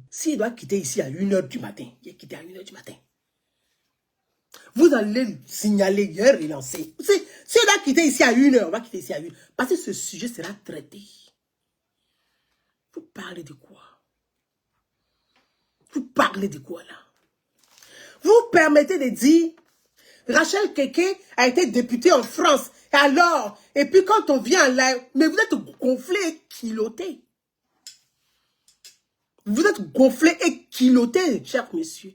S'il doit quitter ici à 1h du matin, il est quitté à 1h du matin. Vous allez signaler, il est relancé. S'il doit quitter ici à 1h, on va quitter ici à 1h. Parce que ce sujet sera traité. Vous parlez de quoi? Vous parlez de quoi là? Vous permettez de dire, Rachel Keke a été députée en France. Alors, et puis quand on vient là, mais vous êtes gonflé et kilotté. Vous êtes gonflé et kilotté, cher monsieur.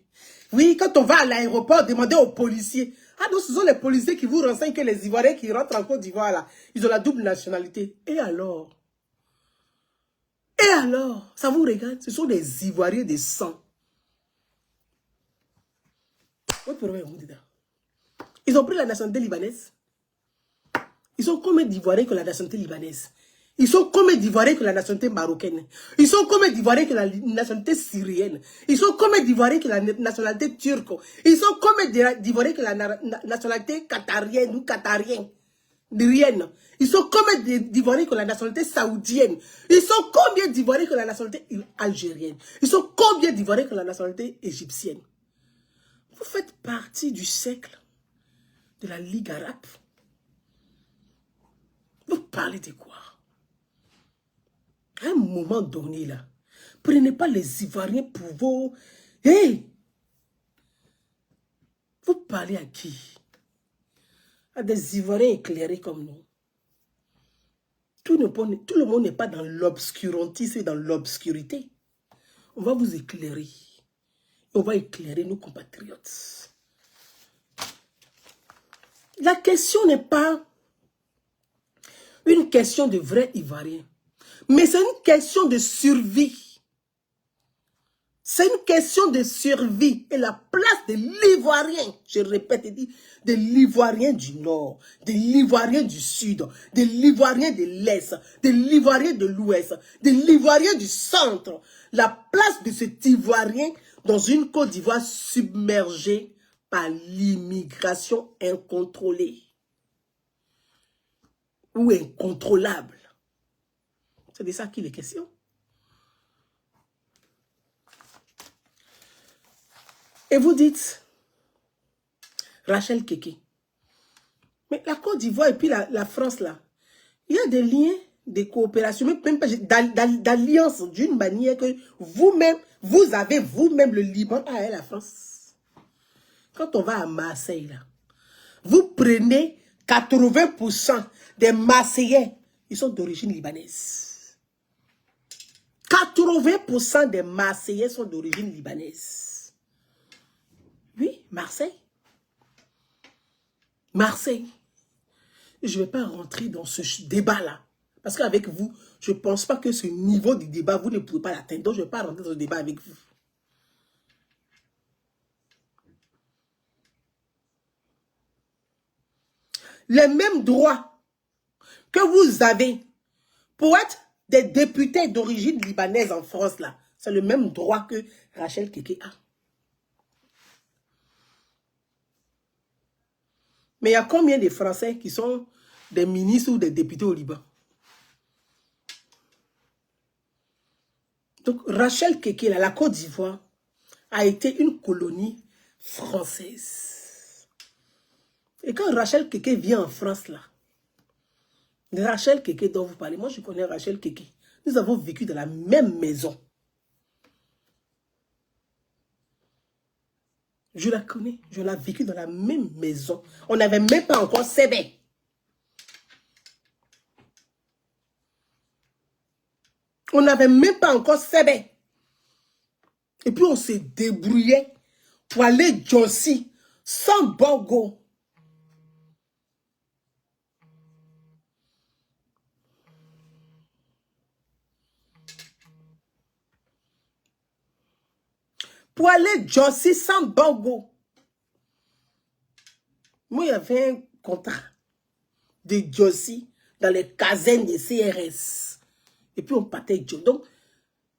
Oui, quand on va à l'aéroport, demandez aux policiers. Ah non, ce sont les policiers qui vous renseignent que les Ivoiriens qui rentrent en Côte d'Ivoire là, ils ont la double nationalité. Et alors? Et alors? Ça vous regarde? Ce sont des Ivoiriens de sang. Votre problème, vous dites. Ils ont pris la nationalité libanaise. Ils sont combien d'Ivoiriens que la nationalité libanaise? Ils sont combien d'Ivoiriens que la nationalité marocaine? Ils sont combien d'Ivoiriens que la nationalité syrienne? Ils sont combien d'Ivoiriens que la nationalité turque? Ils sont combien d'Ivoiriens que la nationalité qatarienne ou qatarienne? Ils sont combien d'Ivoiriens que la nationalité saoudienne? Ils sont combien d'Ivoiriens que la nationalité algérienne? Ils sont combien d'Ivoiriens que la nationalité égyptienne? Vous faites partie du siècle de la Ligue arabe. Vous parlez de quoi? À un moment donné, là, prenez pas les Ivoiriens pour vos... Hey! Vous parlez à qui? À des Ivoiriens éclairés comme nous. Tout le monde n'est pas dans l'obscurantisme et dans l'obscurité. On va vous éclairer. On va éclairer nos compatriotes. La question n'est pas une question de vrais Ivoiriens. Mais c'est une question de survie. C'est une question de survie. Et la place de l'Ivoirien, je répète et dis, de l'Ivoirien du Nord, de l'Ivoirien du Sud, de l'Ivoirien de l'Est, de l'Ivoirien de l'Ouest, de l'Ivoirien du Centre. La place de cet Ivoirien dans une Côte d'Ivoire submergée par l'immigration incontrôlée ou incontrôlable. C'est de ça qu'il est question. Et vous dites, Rachel Keke, mais la Côte d'Ivoire et puis la France, là, il y a des liens de coopération, même pas d'alliance d'une manière que vous-même, vous avez vous-même le Liban à la France. Quand on va à Marseille, là, vous prenez 80% des Marseillais, ils sont d'origine libanaise. 80% des Marseillais sont d'origine libanaise. Oui, Marseille. Marseille. Je ne vais pas rentrer dans ce débat-là. Parce qu'avec vous, je ne pense pas que ce niveau de débat, vous ne pouvez pas l'atteindre. Donc, je ne vais pas rentrer dans ce débat avec vous. Les mêmes droits que vous avez pour être des députés d'origine libanaise en France, là, c'est le même droit que Rachel Keke a. Mais il y a combien de Français qui sont des ministres ou des députés au Liban? Donc, Rachel Keke, là, la Côte d'Ivoire, a été une colonie française. Et quand Rachel Keke vient en France, là, Rachel Keke dont vous parlez, moi je connais Rachel Keke. Nous avons vécu dans la même maison. Je la connais, je l'ai vécu dans la même maison. On n'avait même pas encore CB. On n'avait même pas encore CB. Et puis on s'est débrouillé pour aller Jossi sans bogo. Pour aller Jossi sans bogo. Moi, il y avait un contrat de Jossi dans les casernes de CRS. Et puis on partait Jossi. Donc,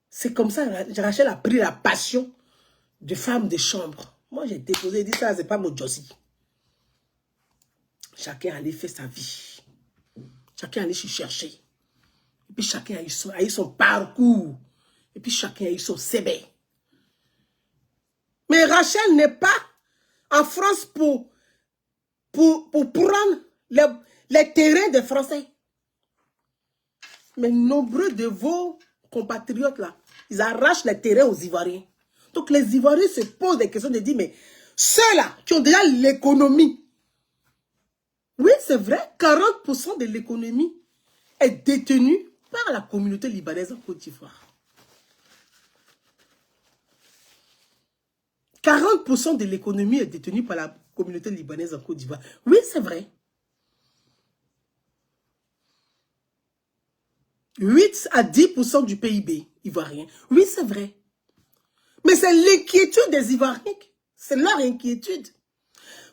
c'est comme ça, Rachel a pris la passion de femme de chambre. Moi, j'ai déposé, j'ai dit ça, c'est pas mon Jossi. Chacun allait faire sa vie. Chacun allait se chercher. Et puis chacun a eu son parcours. Et puis chacun a eu son CB. Mais Rachel n'est pas en France pour prendre les terrains des Français. Mais nombreux de vos compatriotes là, ils arrachent les terrains aux Ivoiriens. Donc les Ivoiriens se posent des questions de dire, mais ceux-là qui ont déjà l'économie, oui c'est vrai, 40% de l'économie est détenue par la communauté libanaise en Côte d'Ivoire. 40% de l'économie est détenue par la communauté libanaise en Côte d'Ivoire. Oui, c'est vrai. 8 à 10% du PIB ivoirien. Oui, c'est vrai. Mais c'est l'inquiétude des Ivoiriens. C'est leur inquiétude.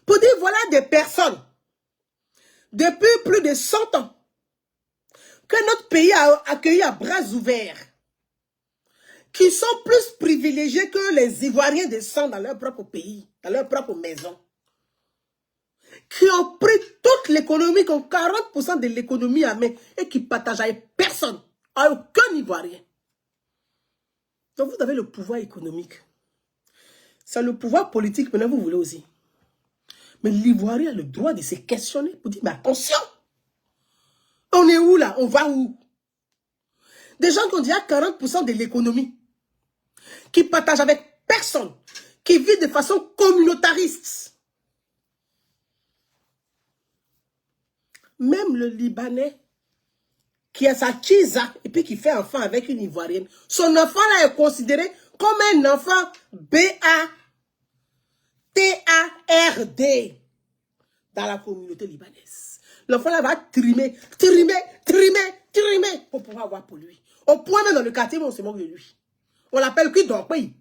Pour dire, voilà des personnes, depuis plus de 100 ans, que notre pays a accueilli à bras ouverts, qui sont plus privilégiés que les Ivoiriens descendent dans leur propre pays, dans leur propre maison, qui ont pris toute l'économie, qui ont 40% de l'économie à main et qui partagent avec personne, à aucun Ivoirien. Donc vous avez le pouvoir économique. C'est le pouvoir politique, maintenant vous voulez aussi. Mais l'Ivoirien a le droit de se questionner pour dire, mais attention, on est où là? On va où? Des gens qui ont déjà 40% de l'économie, qui partagent avec personne, qui vivent de façon communautariste. Même le Libanais, qui a sa chisa, et puis qui fait enfant avec une Ivoirienne, son enfant là est considéré comme un enfant B-A-T-A-R-D dans la communauté libanaise. L'enfant là va trimer pour pouvoir avoir pour lui. Au point même dans le quartier, on se moque de lui. On l'appelle qui dans le pays.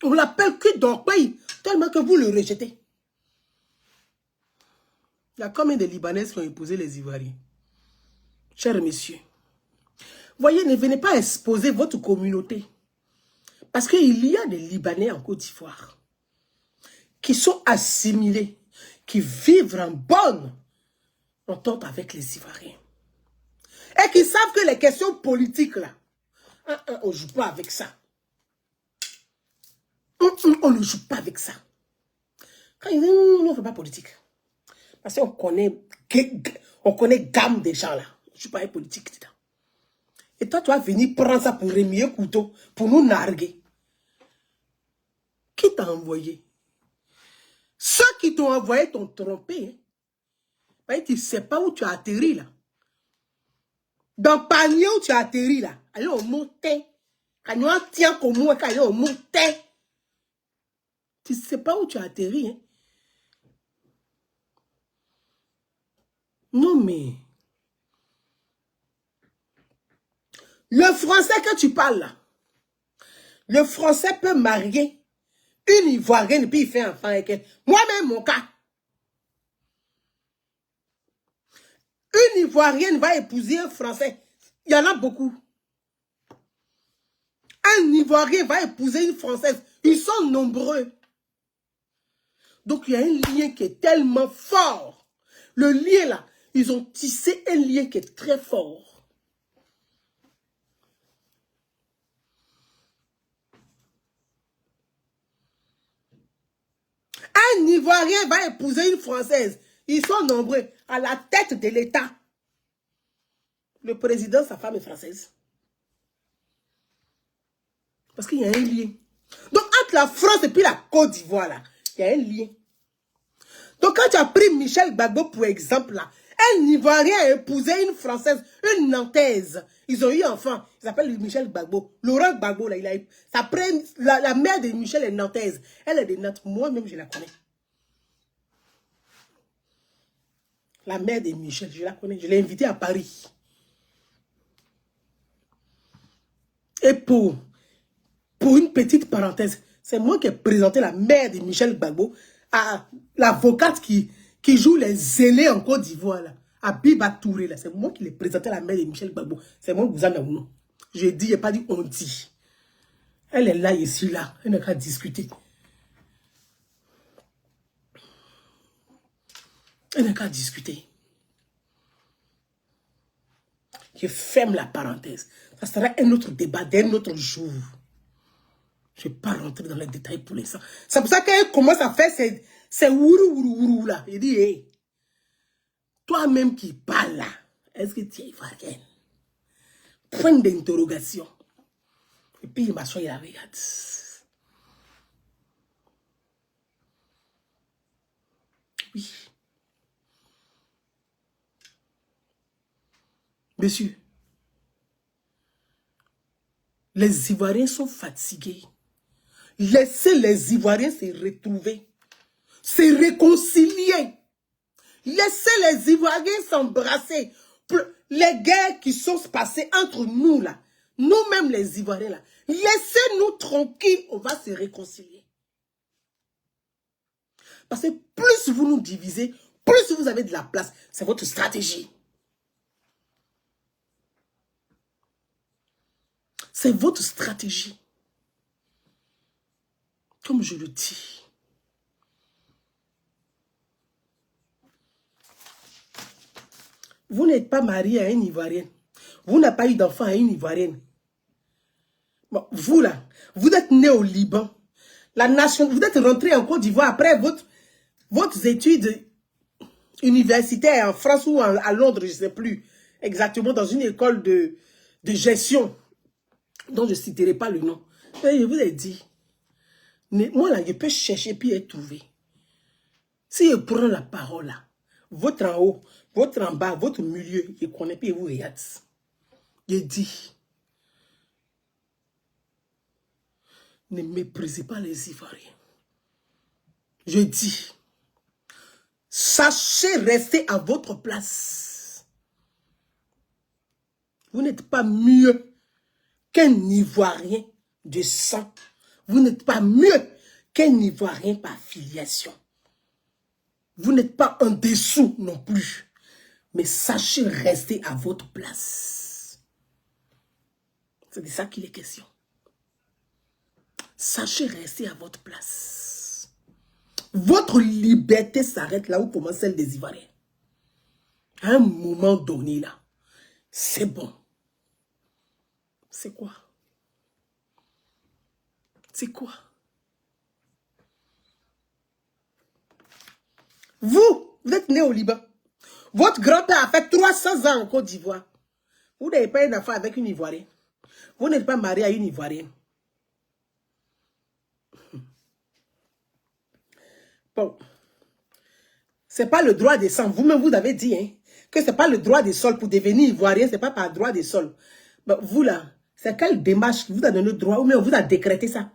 On l'appelle qui dans le pays, tellement que vous le rejetez. Il y a combien de Libanaises qui ont épousé les Ivoiriens? Chers messieurs, voyez, ne venez pas exposer votre communauté. Parce qu'il y a des Libanais en Côte d'Ivoire qui sont assimilés, qui vivent en bonne entente avec les Ivoiriens. Et qui savent que les questions politiques, là, on ne joue pas avec ça. On ne joue pas avec ça. Quand ils disent, on ne fait pas politique. Parce qu'on connaît gamme des gens, là. Je ne suis pas un politique. Et toi, tu vas venir prendre ça pour remuer couteau, pour nous narguer. Qui t'a envoyé? Ceux qui t'ont envoyé t'ont trompé. Hein? Tu ne sais pas où tu as atterri là. Dans le panier où tu as atterri là, allez on montait. Quand on tient comme moi, quand on montait. Tu ne sais pas où tu as atterri. Hein? Non mais... Le français que tu parles là, le français peut marier une Ivoirienne et puis il fait enfant avec elle. Moi-même, mon cas. Une Ivoirienne va épouser un Français. Il y en a beaucoup. Un Ivoirien va épouser une Française. Ils sont nombreux. Donc, il y a un lien qui est tellement fort. Le lien là, ils ont tissé un lien qui est très fort. Un Ivoirien va épouser une Française. Ils sont nombreux à la tête de l'État. Le président, sa femme est française. Parce qu'il y a un lien. Donc, entre la France et puis la Côte d'Ivoire, là, il y a un lien. Donc, quand tu as pris Michel Gbagbo, pour exemple, là, un Ivoirien a épousé une Française, une Nantaise. Ils ont eu un enfant. Ils s'appellent Michel Gbagbo. Laurent Gbagbo, là, la mère de Michel est nantaise. Elle est de Nantes. Moi-même, je la connais. La mère de Michel, je la connais. Je l'ai invitée à Paris. Et pour une petite parenthèse, c'est moi qui ai présenté la mère de Michel Gbagbo à l'avocate qui joue les zélés en Côte d'Ivoire, là, à Biba Touré. C'est moi qui l'ai présenté à la mère de Michel Gbagbo. C'est moi, Gouzana Ouno. J'ai dit, je n'ai pas dit on dit. Elle est là, ici, là. Elle n'a qu'à discuter. Elle n'a qu'à discuter. Je ferme la parenthèse. Ça sera un autre débat d'un autre jour. Je ne vais pas rentrer dans les détails pour l'instant. C'est pour ça qu'elle commence à faire ces wourou là. Il dit, hey, toi-même qui parles là, est-ce que tu es ivoirienne? Point d'interrogation. Et puis il m'assoit, il la regarde. Oui. Monsieur, les Ivoiriens sont fatigués. Laissez les Ivoiriens se retrouver, se réconcilier. Laissez les Ivoiriens s'embrasser. Les guerres qui sont passées entre nous là, nous-mêmes les Ivoiriens là, laissez-nous tranquilles, on va se réconcilier. Parce que plus vous nous divisez, plus vous avez de la place. C'est votre stratégie. C'est votre stratégie. Comme je le dis. Vous n'êtes pas marié à une Ivoirienne. Vous n'avez pas eu d'enfant à une Ivoirienne. Bon, vous là, vous êtes né au Liban. La nation, vous êtes rentré en Côte d'Ivoire après votre étude universitaire en France ou à Londres, je ne sais plus exactement, dans une école de gestion dont je ne citerai pas le nom. Et je vous ai dit, moi là, je peux chercher puis être trouvé. Si je prends la parole là, votre en haut, votre en bas, votre milieu, je connais puis vous regardez. Je dis, ne méprisez pas les Ivoiriens. Je dis, sachez rester à votre place. Vous n'êtes pas mieux qu'un Ivoirien de sang. Vous n'êtes pas mieux qu'un Ivoirien par filiation. Vous n'êtes pas en dessous non plus. Mais sachez rester à votre place. C'est de ça qu'il est question. Sachez rester à votre place. Votre liberté s'arrête là où commence celle des Ivoiriens. À un moment donné là, c'est bon. C'est quoi? C'est quoi? Vous êtes né au Liban. Votre grand-père a fait 300 ans en Côte d'Ivoire. Vous n'avez pas une affaire avec une Ivoirienne. Vous n'êtes pas marié à une Ivoirienne. Bon. Ce n'est pas le droit des sang. Vous-même, vous avez dit hein, que ce n'est pas le droit des sols pour devenir Ivoirien. Ce n'est pas par droit des sols. Ben, vous là, c'est quelle démarche vous a donné le droit ou bien on vous a décrété ça?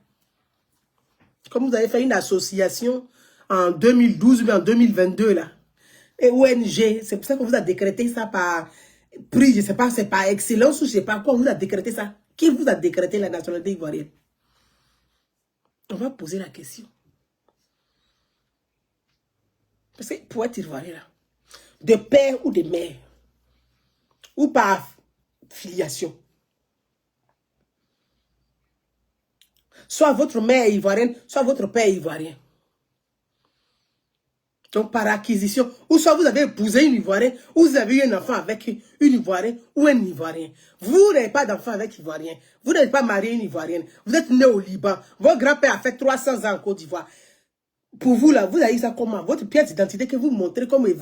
Comme vous avez fait une association en 2012 ou en 2022 là. Et ONG, c'est pour ça qu'on vous a décrété ça par prix, je ne sais pas, c'est par excellence ou je ne sais pas quoi, on vous a décrété ça. Qui vous a décrété la nationalité ivoirienne? On va poser la question. Parce que pour être ivoirien là, de père ou de mère, ou par filiation, soit votre mère est ivoirienne, soit votre père est ivoirien. Donc, par acquisition, ou soit vous avez épousé une Ivoirienne, ou vous avez eu un enfant avec une Ivoirienne ou un Ivoirien. Vous n'avez pas d'enfant avec Ivoirien. Vous n'êtes pas marié à une Ivoirienne. Vous êtes né au Liban. Votre grand-père a fait 300 ans en Côte d'Ivoire. Pour vous, là, vous avez ça comment? Votre pièce d'identité que vous montrez comme les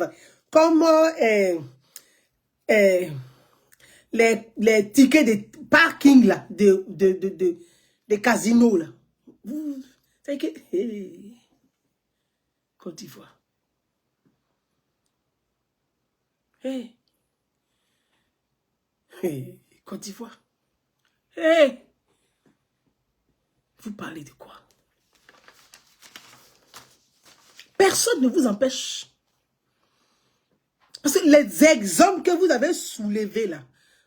tickets de parking, là, des casinos, là. Vous savez que... Côte d'Ivoire. Hey. Hey. Côte d'Ivoire. Hey. Vous parlez de quoi? Personne ne vous empêche. Parce que les exemples que vous avez soulevés là,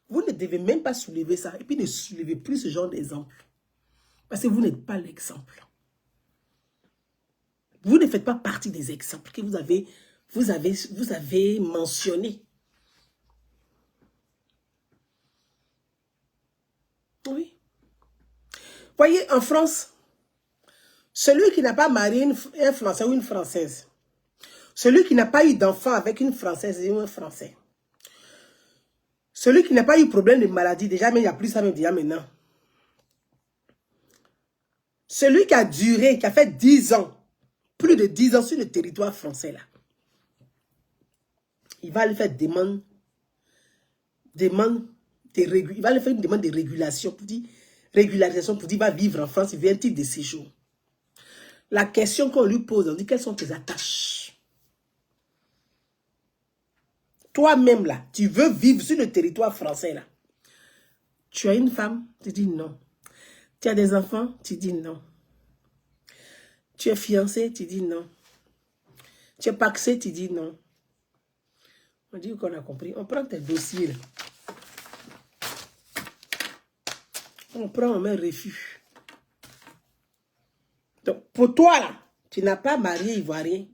vous ne devez même pas soulever ça. Et puis ne soulevez plus ce genre d'exemple. Parce que vous n'êtes pas l'exemple. Vous ne faites pas partie des exemples que vous avez mentionnés. Oui. Voyez, en France, celui qui n'a pas marié un Français ou une Française, celui qui n'a pas eu d'enfant avec une Française ou un Français, celui qui n'a pas eu problème de maladie, déjà, mais il n'y a plus ça même déjà maintenant. Celui qui a duré, qui a fait 10 ans, plus de 10 ans sur le territoire français, là, il va lui faire il va lui faire une demande de régulation pour dire, régularisation pour dire, il va vivre en France, il veut un titre de séjour. La question qu'on lui pose, on dit, quelles sont tes attaches? Toi-même, là, tu veux vivre sur le territoire français, là. Tu as une femme, tu dis non. Tu as des enfants, tu dis non. Tu es fiancé, tu dis non. Tu es paxé, tu dis non. On dit qu'on a compris. On prend tes dossiers, là. On prend, on met refus. Donc, pour toi, là, tu n'as pas marié ivoirien,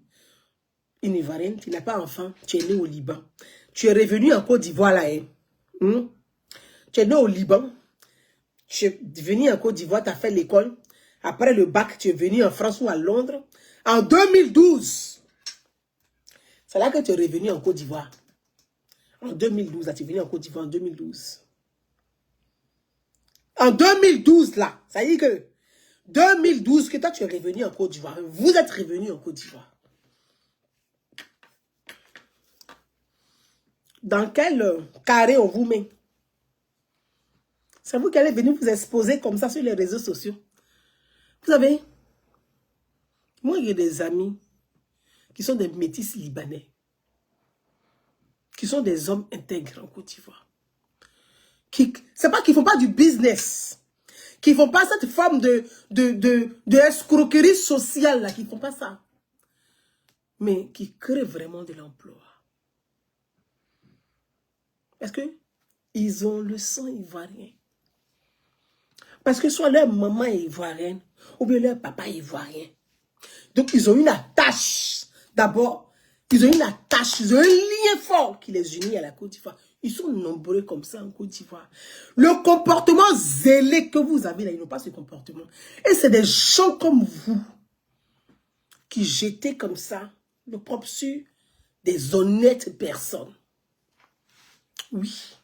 une ivoirienne, tu n'as pas enfant, tu es né au Liban. Tu es revenu en Côte d'Ivoire, là, hein? Tu es né au Liban. Tu es venu en Côte d'Ivoire, tu as fait l'école. Après le bac, tu es venu en France ou à Londres. En 2012, c'est là que tu es revenu en Côte d'Ivoire. En 2012, là, tu es venu en Côte d'Ivoire en 2012. En 2012, là, ça dit que 2012, que toi, tu es revenu en Côte d'Ivoire. Vous êtes revenu en Côte d'Ivoire. Dans quel carré on vous met? C'est vous qui allez venir vous exposer comme ça sur les réseaux sociaux. Vous savez, moi, il y a des amis qui sont des métis libanais, qui sont des hommes intègres en Côte d'Ivoire. C'est pas qu'ils ne font pas du business, qu'ils ne font pas cette forme de escroquerie sociale, là, qu'ils ne font pas ça, mais qui créent vraiment de l'emploi. Parce qu'ils ont le sang ivoirien. Parce que soit leur maman est ivoirienne, ou bien leur papa est ivoirien. Donc, ils ont une attache. D'abord, ils ont une attache, ils ont un lien fort qui les unit à la Côte d'Ivoire. Ils sont nombreux comme ça en Côte d'Ivoire. Le comportement zélé que vous avez là, ils n'ont pas ce comportement. Et c'est des gens comme vous qui jetaient comme ça le propre sur des honnêtes personnes. Oui.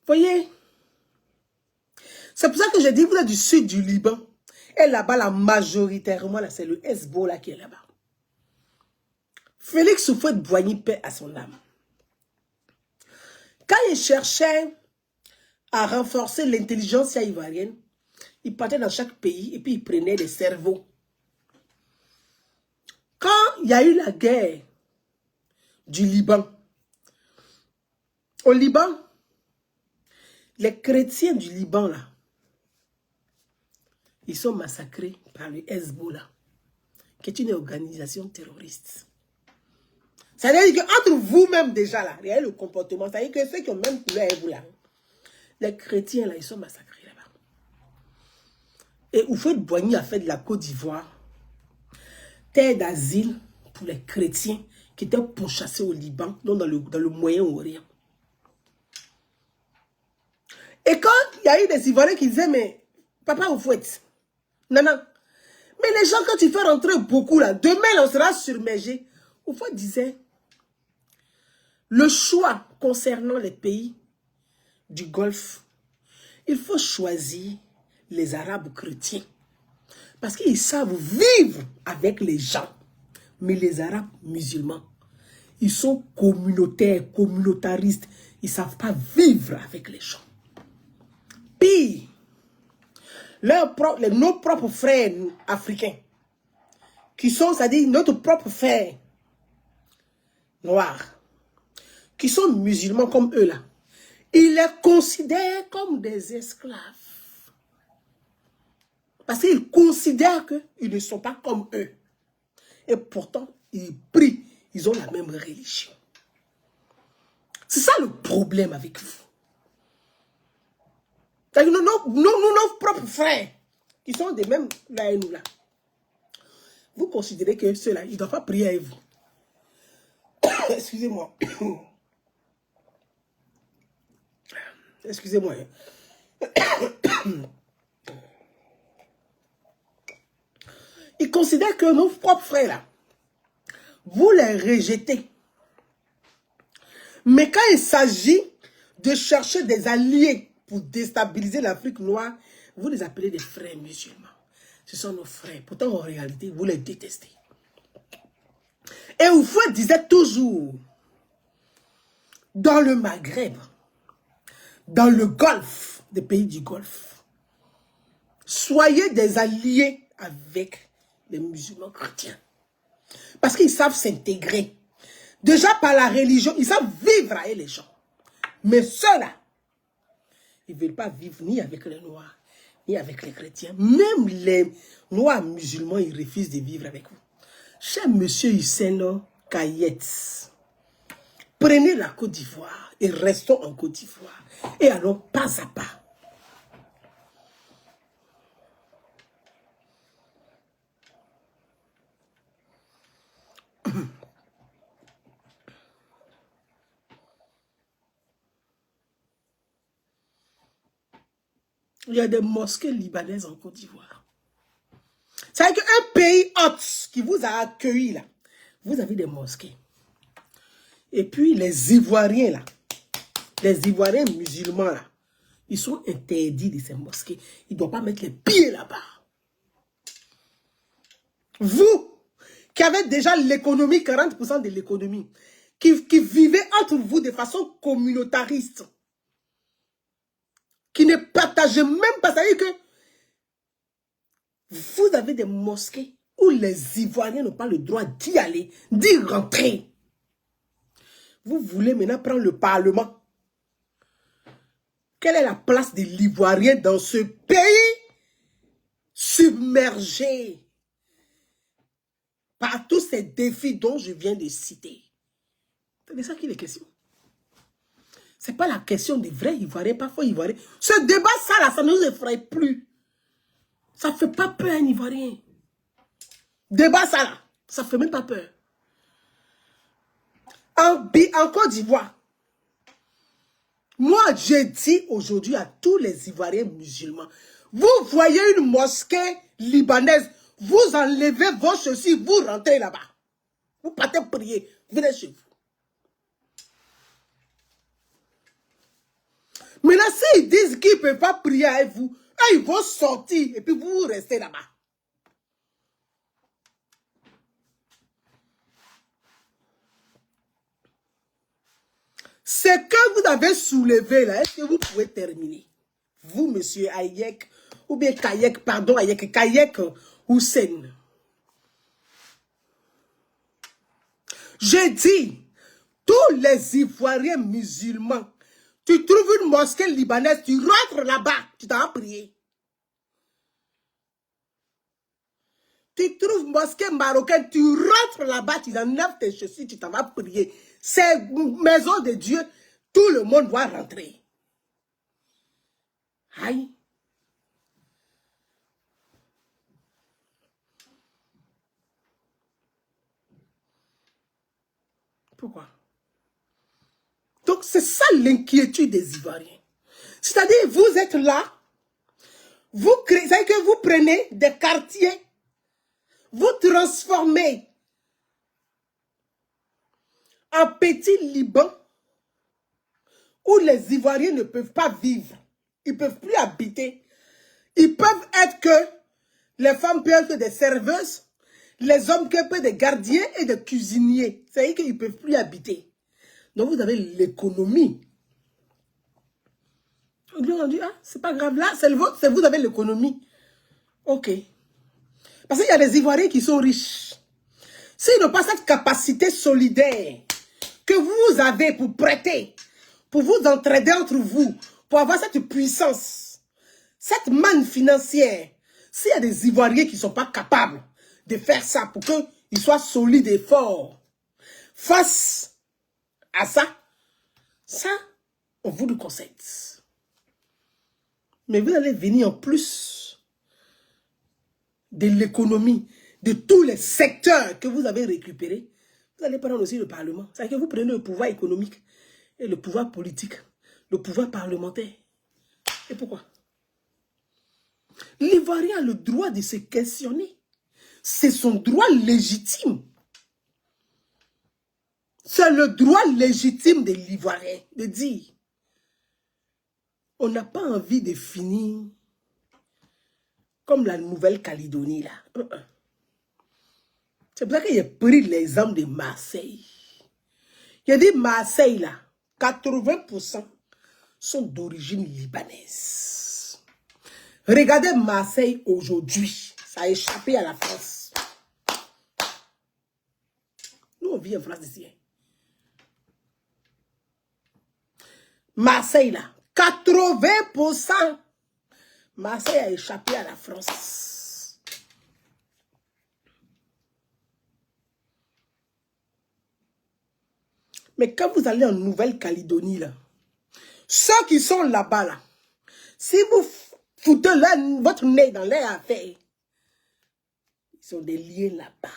Voyez, c'est pour ça que je dis, vous êtes du sud du Liban. Et là-bas, là, majoritairement, là, c'est le Hezbollah qui est là-bas. Félix Houphouët-Boigny, paix à son âme. Quand il cherchait à renforcer l'intelligence ivoirienne, il partait dans chaque pays et puis il prenait des cerveaux. Quand il y a eu la guerre du Liban, au Liban, les chrétiens du Liban, là, ils sont massacrés par le Hezbollah, qui est une organisation terroriste. Ça veut dire qu'entre vous-même déjà, là, regardez le comportement, ça veut dire que ceux qui ont même couleur Hezbollah, les chrétiens, là, ils sont massacrés là-bas. Et Houphouët-Boigny a fait de la Côte d'Ivoire terre d'asile pour les chrétiens qui étaient pourchassés au Liban, donc dans le Moyen-Orient. Et quand il y a eu des Ivoiriens qui disaient, mais papa Houphouët, non, non. Mais les gens, quand tu fais rentrer beaucoup, là, demain, on sera submergé. Houphouët disait, le choix concernant les pays du Golfe, il faut choisir les Arabes chrétiens. Parce qu'ils savent vivre avec les gens. Mais les Arabes musulmans, ils sont communautaires, communautaristes. Ils ne savent pas vivre avec les gens. Pire, nos propres frères africains, qui sont, c'est-à-dire notre propre frère noir, qui sont musulmans comme eux là, ils les considèrent comme des esclaves. Parce qu'ils considèrent qu'ils ne sont pas comme eux. Et pourtant, ils prient, ils ont la même religion. C'est ça le problème avec vous. Nos propres frères, qui sont des mêmes là et nous là, vous considérez que ceux-là, ils ne doivent pas prier avec vous. Excusez-moi. Excusez-moi. Ils considèrent que nos propres frères là, vous les rejetez. Mais quand il s'agit de chercher des alliés pour déstabiliser l'Afrique noire, vous les appelez des frères musulmans. Ce sont nos frères. Pourtant, en réalité, vous les détestez. Et Houphouët disait toujours, dans le Maghreb, dans le Golfe, des pays du Golfe, soyez des alliés avec les musulmans chrétiens. Parce qu'ils savent s'intégrer. Déjà par la religion, ils savent vivre avec les gens. Mais ceux-là, ils ne veulent pas vivre ni avec les Noirs, ni avec les chrétiens. Même les Noirs musulmans, ils refusent de vivre avec vous. Cher monsieur Hussein Kayet, prenez la Côte d'Ivoire et restons en Côte d'Ivoire. Et allons pas à pas. Il y a des mosquées libanaises en Côte d'Ivoire. C'est-à-dire qu'un pays hôte qui vous a accueilli là, vous avez des mosquées. Et puis les Ivoiriens là, les Ivoiriens musulmans là, ils sont interdits de ces mosquées. Ils ne doivent pas mettre les pieds là-bas. Vous, qui avez déjà l'économie, 40% de l'économie, qui vivez entre vous de façon communautariste, qui ne partagez même pas, c'est-à-dire que vous avez des mosquées où les Ivoiriens n'ont pas le droit d'y aller, d'y rentrer. Vous voulez maintenant prendre le Parlement. Quelle est la place de l'Ivoirien dans ce pays submergé par tous ces défis dont je viens de citer? C'est de ça qu'il est question. Ce n'est pas la question des vrais Ivoiriens, pas faux Ivoiriens. Ce débat, ça, là, ça ne nous effraie plus. Ça ne fait pas peur à un Ivoirien. Débat, ça, là, ça ne fait même pas peur. En Côte d'Ivoire, moi, je dis aujourd'hui à tous les Ivoiriens musulmans, vous voyez une mosquée libanaise, vous enlevez vos chaussures, vous rentrez là-bas. Vous partez prier, venez chez vous. Maintenant, s'ils disent qu'ils ne peuvent pas prier avec vous, eux, ils vont sortir et puis vous restez là-bas. Ce que vous avez soulevé là, est-ce que vous pouvez terminer? Vous, monsieur Hayek, ou bien Kayek, pardon, Hayek, Kayek Hussein. Je dis, tous les Ivoiriens musulmans, tu trouves une mosquée libanaise, tu rentres là-bas, tu t'en vas prier. Tu trouves une mosquée marocaine, tu rentres là-bas, tu enlèves tes chaussures, tu t'en vas prier. C'est maison de Dieu, tout le monde doit rentrer. Aïe. Pourquoi? Donc, c'est ça l'inquiétude des Ivoiriens. C'est-à-dire, vous êtes là, vous créez, c'est que vous prenez des quartiers, vous transformez en petit Liban où les Ivoiriens ne peuvent pas vivre. Ils ne peuvent plus habiter. Ils peuvent être que, les femmes peuvent être des serveuses, les hommes peuvent être des gardiens et des cuisiniers. C'est-à-dire qu'ils ne peuvent plus habiter. Donc vous avez l'économie. On dit, ah, c'est pas grave, là, c'est vous avez l'économie. Ok. Parce qu'il y a des Ivoiriens qui sont riches. S'ils n'ont pas cette capacité solidaire que vous avez pour prêter, pour vous entraider entre vous, pour avoir cette puissance, cette manne financière, s'il y a des Ivoiriens qui ne sont pas capables de faire ça pour qu'ils soient solides et forts face à ça, on vous le conseille. Mais vous allez venir en plus de l'économie, de tous les secteurs que vous avez récupérés. Vous allez prendre aussi le Parlement. C'est-à-dire que vous prenez le pouvoir économique et le pouvoir politique, le pouvoir parlementaire. Et pourquoi? L'Ivoirien a le droit de se questionner. C'est son droit légitime. C'est le droit légitime de l'Ivoirien de dire, On n'a pas envie de finir comme la Nouvelle-Calédonie, là. C'est pour ça que j'ai pris l'exemple de Marseille. J'ai dit Marseille, là, 80% sont d'origine libanaise. Regardez Marseille aujourd'hui. Ça a échappé à la France. Nous, on vit en France ici. Marseille, là, 80%. Marseille a échappé à la France. Mais quand vous allez en Nouvelle-Calédonie, là, ceux qui sont là-bas, là, si vous foutez votre nez dans leur affaire, ils sont des liés là-bas.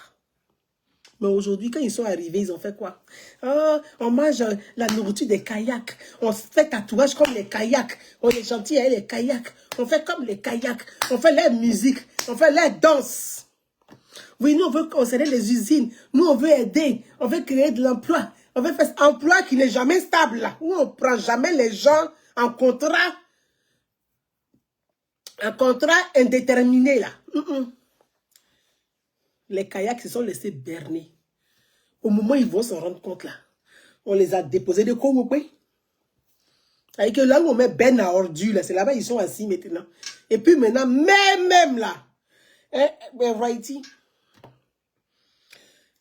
Mais aujourd'hui, quand ils sont arrivés, ils ont fait quoi? Oh, on mange la nourriture des kayaks. On fait tatouage comme les kayaks. On est gentil avec les kayaks. On fait comme les kayaks. On fait leur musique. On fait leur danse. Oui, nous, on veut conserver les usines. Nous, on veut aider. On veut créer de l'emploi. On veut faire un emploi qui n'est jamais stable, là. Où on ne prend jamais les gens en contrat. Un contrat indéterminé, là. Les kayaks se sont laissés berner. Au moment où ils vont s'en rendre compte, là, on les a déposés de Koumoukwe. Avec que là où on met ben à ordure, là, c'est là-bas ils sont assis maintenant. Et puis maintenant, même là, Haïti,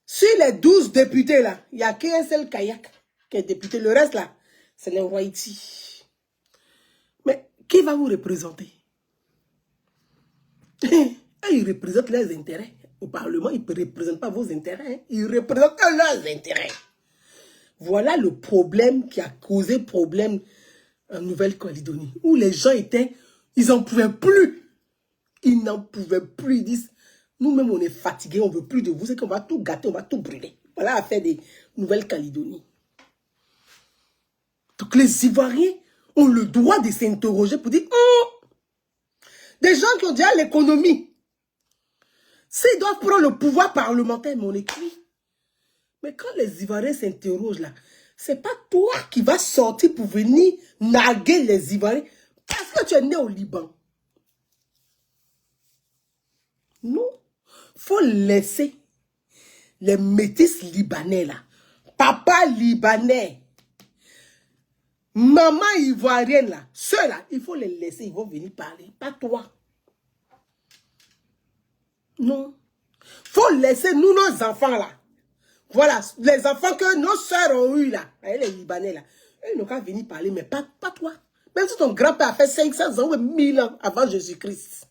sur les 12 députés, là, il n'y a qu'un seul kayak qui est député. Le reste, là, c'est les Haïti. Mais qui va vous représenter? Ils représentent leurs intérêts. Au Parlement, ils ne représentent pas vos intérêts. Hein. Ils représentent leurs intérêts. Voilà le problème qui a causé problème en Nouvelle-Calédonie. Où les gens étaient, ils n'en pouvaient plus. Ils n'en pouvaient plus. Ils disent, nous-mêmes, on est fatigués, on ne veut plus de vous. C'est qu'on va tout gâter, on va tout brûler. Voilà l'affaire des Nouvelle-Calédonie. Donc les Ivoiriens ont le droit de s'interroger pour dire, oh, des gens qui ont déjà l'économie, s'ils doivent prendre le pouvoir parlementaire, mais on est cuit. Mais quand les Ivoiriens s'interrogent là, c'est pas toi qui vas sortir pour venir narguer les Ivoiriens parce que tu es né au Liban. Non. Faut laisser les métis libanais là. Papa libanais. Maman ivoirienne là. Ceux-là, il faut les laisser, ils vont venir parler. Pas toi. Non. Faut laisser nous, nos enfants là. Voilà, les enfants que nos soeurs ont eu là, les Libanais là, ils n'ont qu'à venir parler, mais pas toi. Même si ton grand-père a fait 500 ans ou 1000 ans avant Jésus-Christ.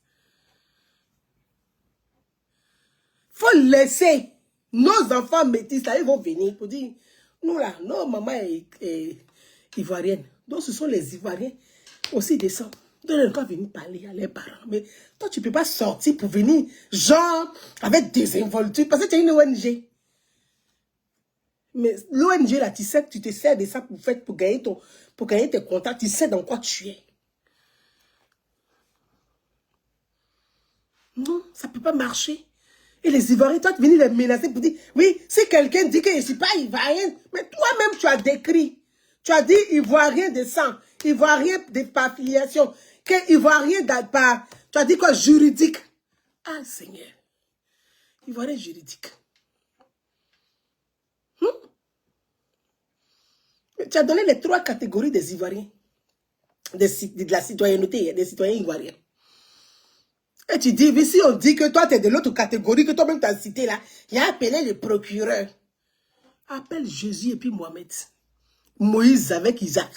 Faut laisser nos enfants métis là, ils vont venir pour dire, nous là, nos mamans est ivoirienne. Donc ce sont les Ivoiriens aussi descendent. Donc ils n'ont qu'à venir parler à leurs parents. Mais toi, tu ne peux pas sortir pour venir, genre, avec des involtures, parce que tu es une ONG. Mais l'ONG là, tu sais que tu te sers de ça pour gagner tes contrats, tu sais dans quoi tu es. Non, ça ne peut pas marcher. Et les Ivoiriens, toi, tu viens les menacer pour dire, oui, si quelqu'un dit que je ne suis pas Ivoirien, mais toi-même, tu as décrit. Tu as dit Ivoirien de sang, Ivoirien de par filiation, que Ivoirien par, tu as dit quoi, juridique. Ah, Seigneur. Ivoirien juridique. Tu as donné les 3 catégories des Ivoiriens, de la citoyenneté, des citoyens ivoiriens. Et tu dis, mais si on dit que toi, tu es de l'autre catégorie, que toi-même tu as cité là, il a appelé le procureur. Appelle Jésus et puis Mohamed. Moïse avec Isaac.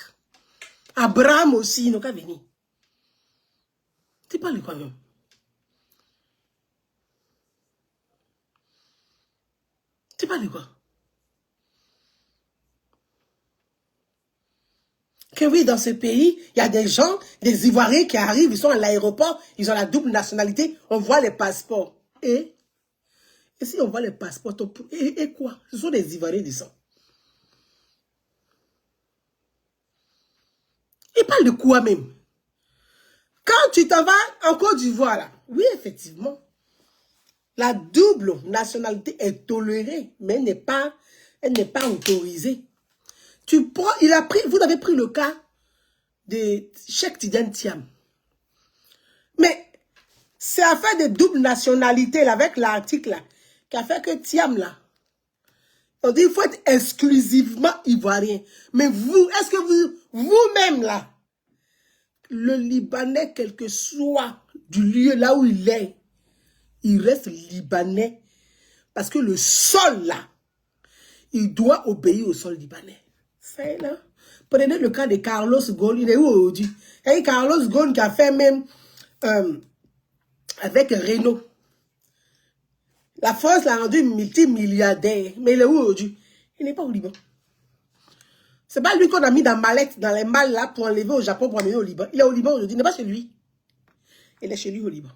Abraham aussi, il n'a qu'à venir. Tu parles de quoi même? Tu parles de quoi? Que oui, dans ce pays, il y a des gens, des Ivoiriens qui arrivent, ils sont à l'aéroport, ils ont la double nationalité, on voit les passeports. Et si on voit les passeports, et quoi? Ce sont des Ivoiriens du sang. Ils parlent de quoi même? Quand tu t'en vas en Côte d'Ivoire, là, oui, effectivement, la double nationalité est tolérée, mais elle n'est pas autorisée. Vous avez pris le cas de Cheikh Tidiane Thiam. Mais c'est affaire de double nationalité là, avec l'article là, qui a fait que Thiam là, on dit qu'il faut être exclusivement ivoirien. Mais vous, est-ce que vous-même là, le Libanais, quel que soit du lieu là où il est, il reste Libanais. Parce que le sol là, il doit obéir au sol libanais. C'est là. Prenez le cas de Carlos Ghosn. Il est où aujourd'hui? Et Carlos Ghosn qui a fait même avec Renault. La France l'a rendu multimilliardaire. Mais il est où aujourd'hui? Il n'est pas au Liban. C'est pas lui qu'on a mis dans mallette, dans les malles là, pour enlever au Japon, pour amener au Liban. Il est au Liban aujourd'hui. Il n'est pas chez lui. Il est chez lui au Liban.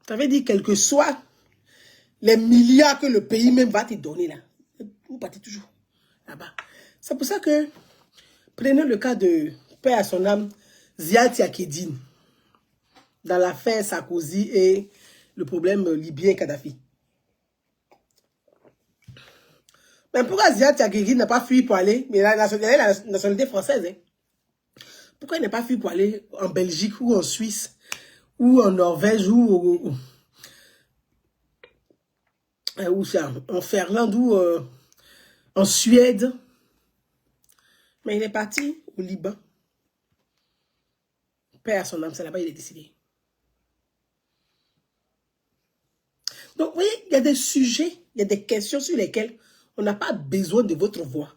Ça veut dire, quel que soit les milliards que le pays même va te donner là, vous partez toujours là-bas. C'est pour ça que, prenez le cas de, paix à son âme, Ziad Yakedine, dans l'affaire Sarkozy et le problème libyen Kadhafi. Mais pourquoi Ziad Yakedine n'a pas fui pour aller, mais la nationalité française, hein? Pourquoi il n'a pas fui pour aller en Belgique ou en Suisse ou en Norvège ou ça, en Finlande ou en Suède? Mais il est parti au Liban. Paix à son âme, c'est là-bas il est décidé. Donc, vous voyez, il y a des sujets, il y a des questions sur lesquelles on n'a pas besoin de votre voix.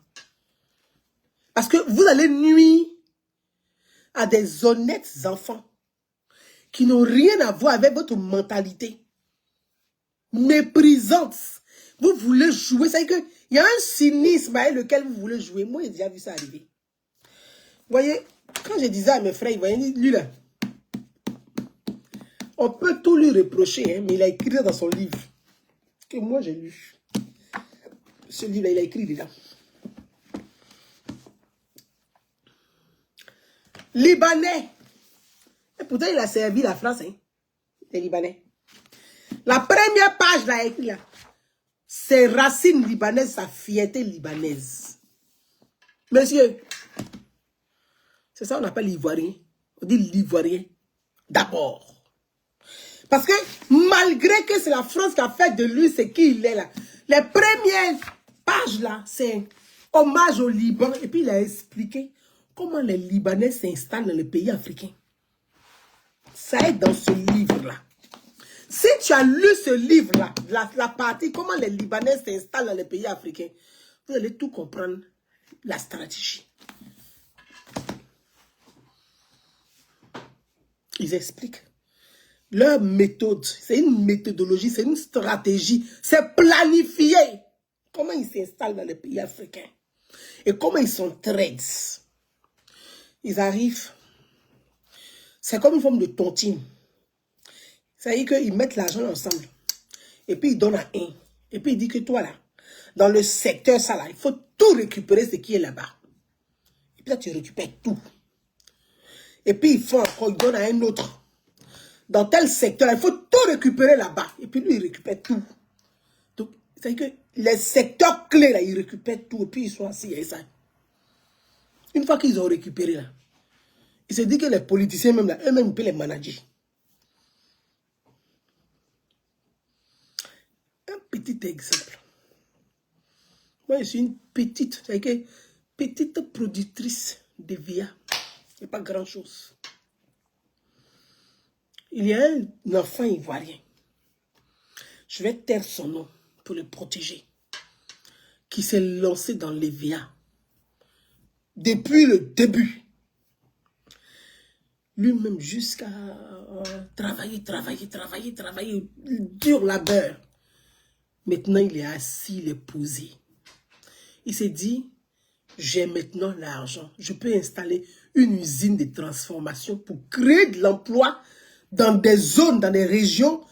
Parce que vous allez nuire à des honnêtes enfants qui n'ont rien à voir avec votre mentalité méprisante. Vous voulez jouer, c'est-à-dire qu'il y a un cynisme avec lequel vous voulez jouer. Moi, j'ai déjà vu ça arriver. Vous voyez, quand je disais à mes frères, vous voyez, lui là, on peut tout lui reprocher, hein, mais il a écrit dans son livre, que moi j'ai lu. Ce livre-là, il a écrit dedans. Libanais. Et pourtant, il a servi la France, hein, les Libanais. La première page, là, écrit là, c'est racines libanaises, sa fierté libanaise. Monsieur, c'est ça qu'on appelle l'ivoirien. On dit l'ivoirien d'abord. Parce que malgré que c'est la France qui a fait de lui ce qu'il est là, les premières pages là, c'est hommage au Liban. Et puis il a expliqué comment les Libanais s'installent dans les pays africains. Ça est dans ce livre-là. Si tu as lu ce livre-là, la partie comment les Libanais s'installent dans les pays africains, vous allez tout comprendre, la stratégie. Ils expliquent. Leur méthode, c'est une méthodologie, c'est une stratégie, c'est planifié. Comment ils s'installent dans les pays africains et comment ils sont trades. Ils arrivent, c'est comme une forme de tontine. C'est-à-dire qu'ils mettent l'argent ensemble et puis ils donnent à un. Et puis ils disent que toi là, dans le secteur ça là, il faut tout récupérer ce qui est là-bas. Et puis là tu récupères tout. Et puis ils font encore, ils donnent à un autre. Dans tel secteur, il faut tout récupérer là-bas. Et puis lui, il récupère tout. Donc, c'est-à-dire que les secteurs clés, là, ils récupèrent tout. Et puis ils sont assis et ça. Une fois qu'ils ont récupéré, là, il se dit que les politiciens, même là, eux-mêmes, ils peuvent les manager. Un petit exemple. Moi, je suis une petite, c'est-à-dire que petite productrice de VIA. Il n'y a pas grand-chose. Il y a un enfant ivoirien, je vais taire son nom pour le protéger, qui s'est lancé dans l'EVIA depuis le début. Lui-même jusqu'à travailler, dur labeur. Maintenant, il est assis, il est posé. Il s'est dit, j'ai maintenant l'argent, je peux installer une usine de transformation pour créer de l'emploi dans des zones, dans des régions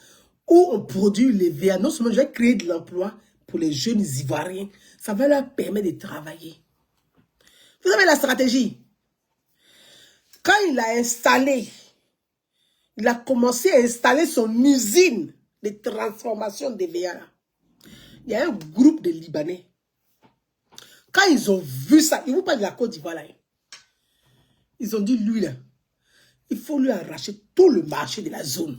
où on produit les VA. Non seulement je vais créer de l'emploi pour les jeunes Ivoiriens, ça va leur permettre de travailler. Vous avez la stratégie. Quand il a installé, il a commencé à installer son usine de transformation des VA. Il y a un groupe de Libanais. Quand ils ont vu ça, ils vous parlent de la Côte d'Ivoire là. Ils ont dit, lui, là, il faut lui arracher tout le marché de la zone.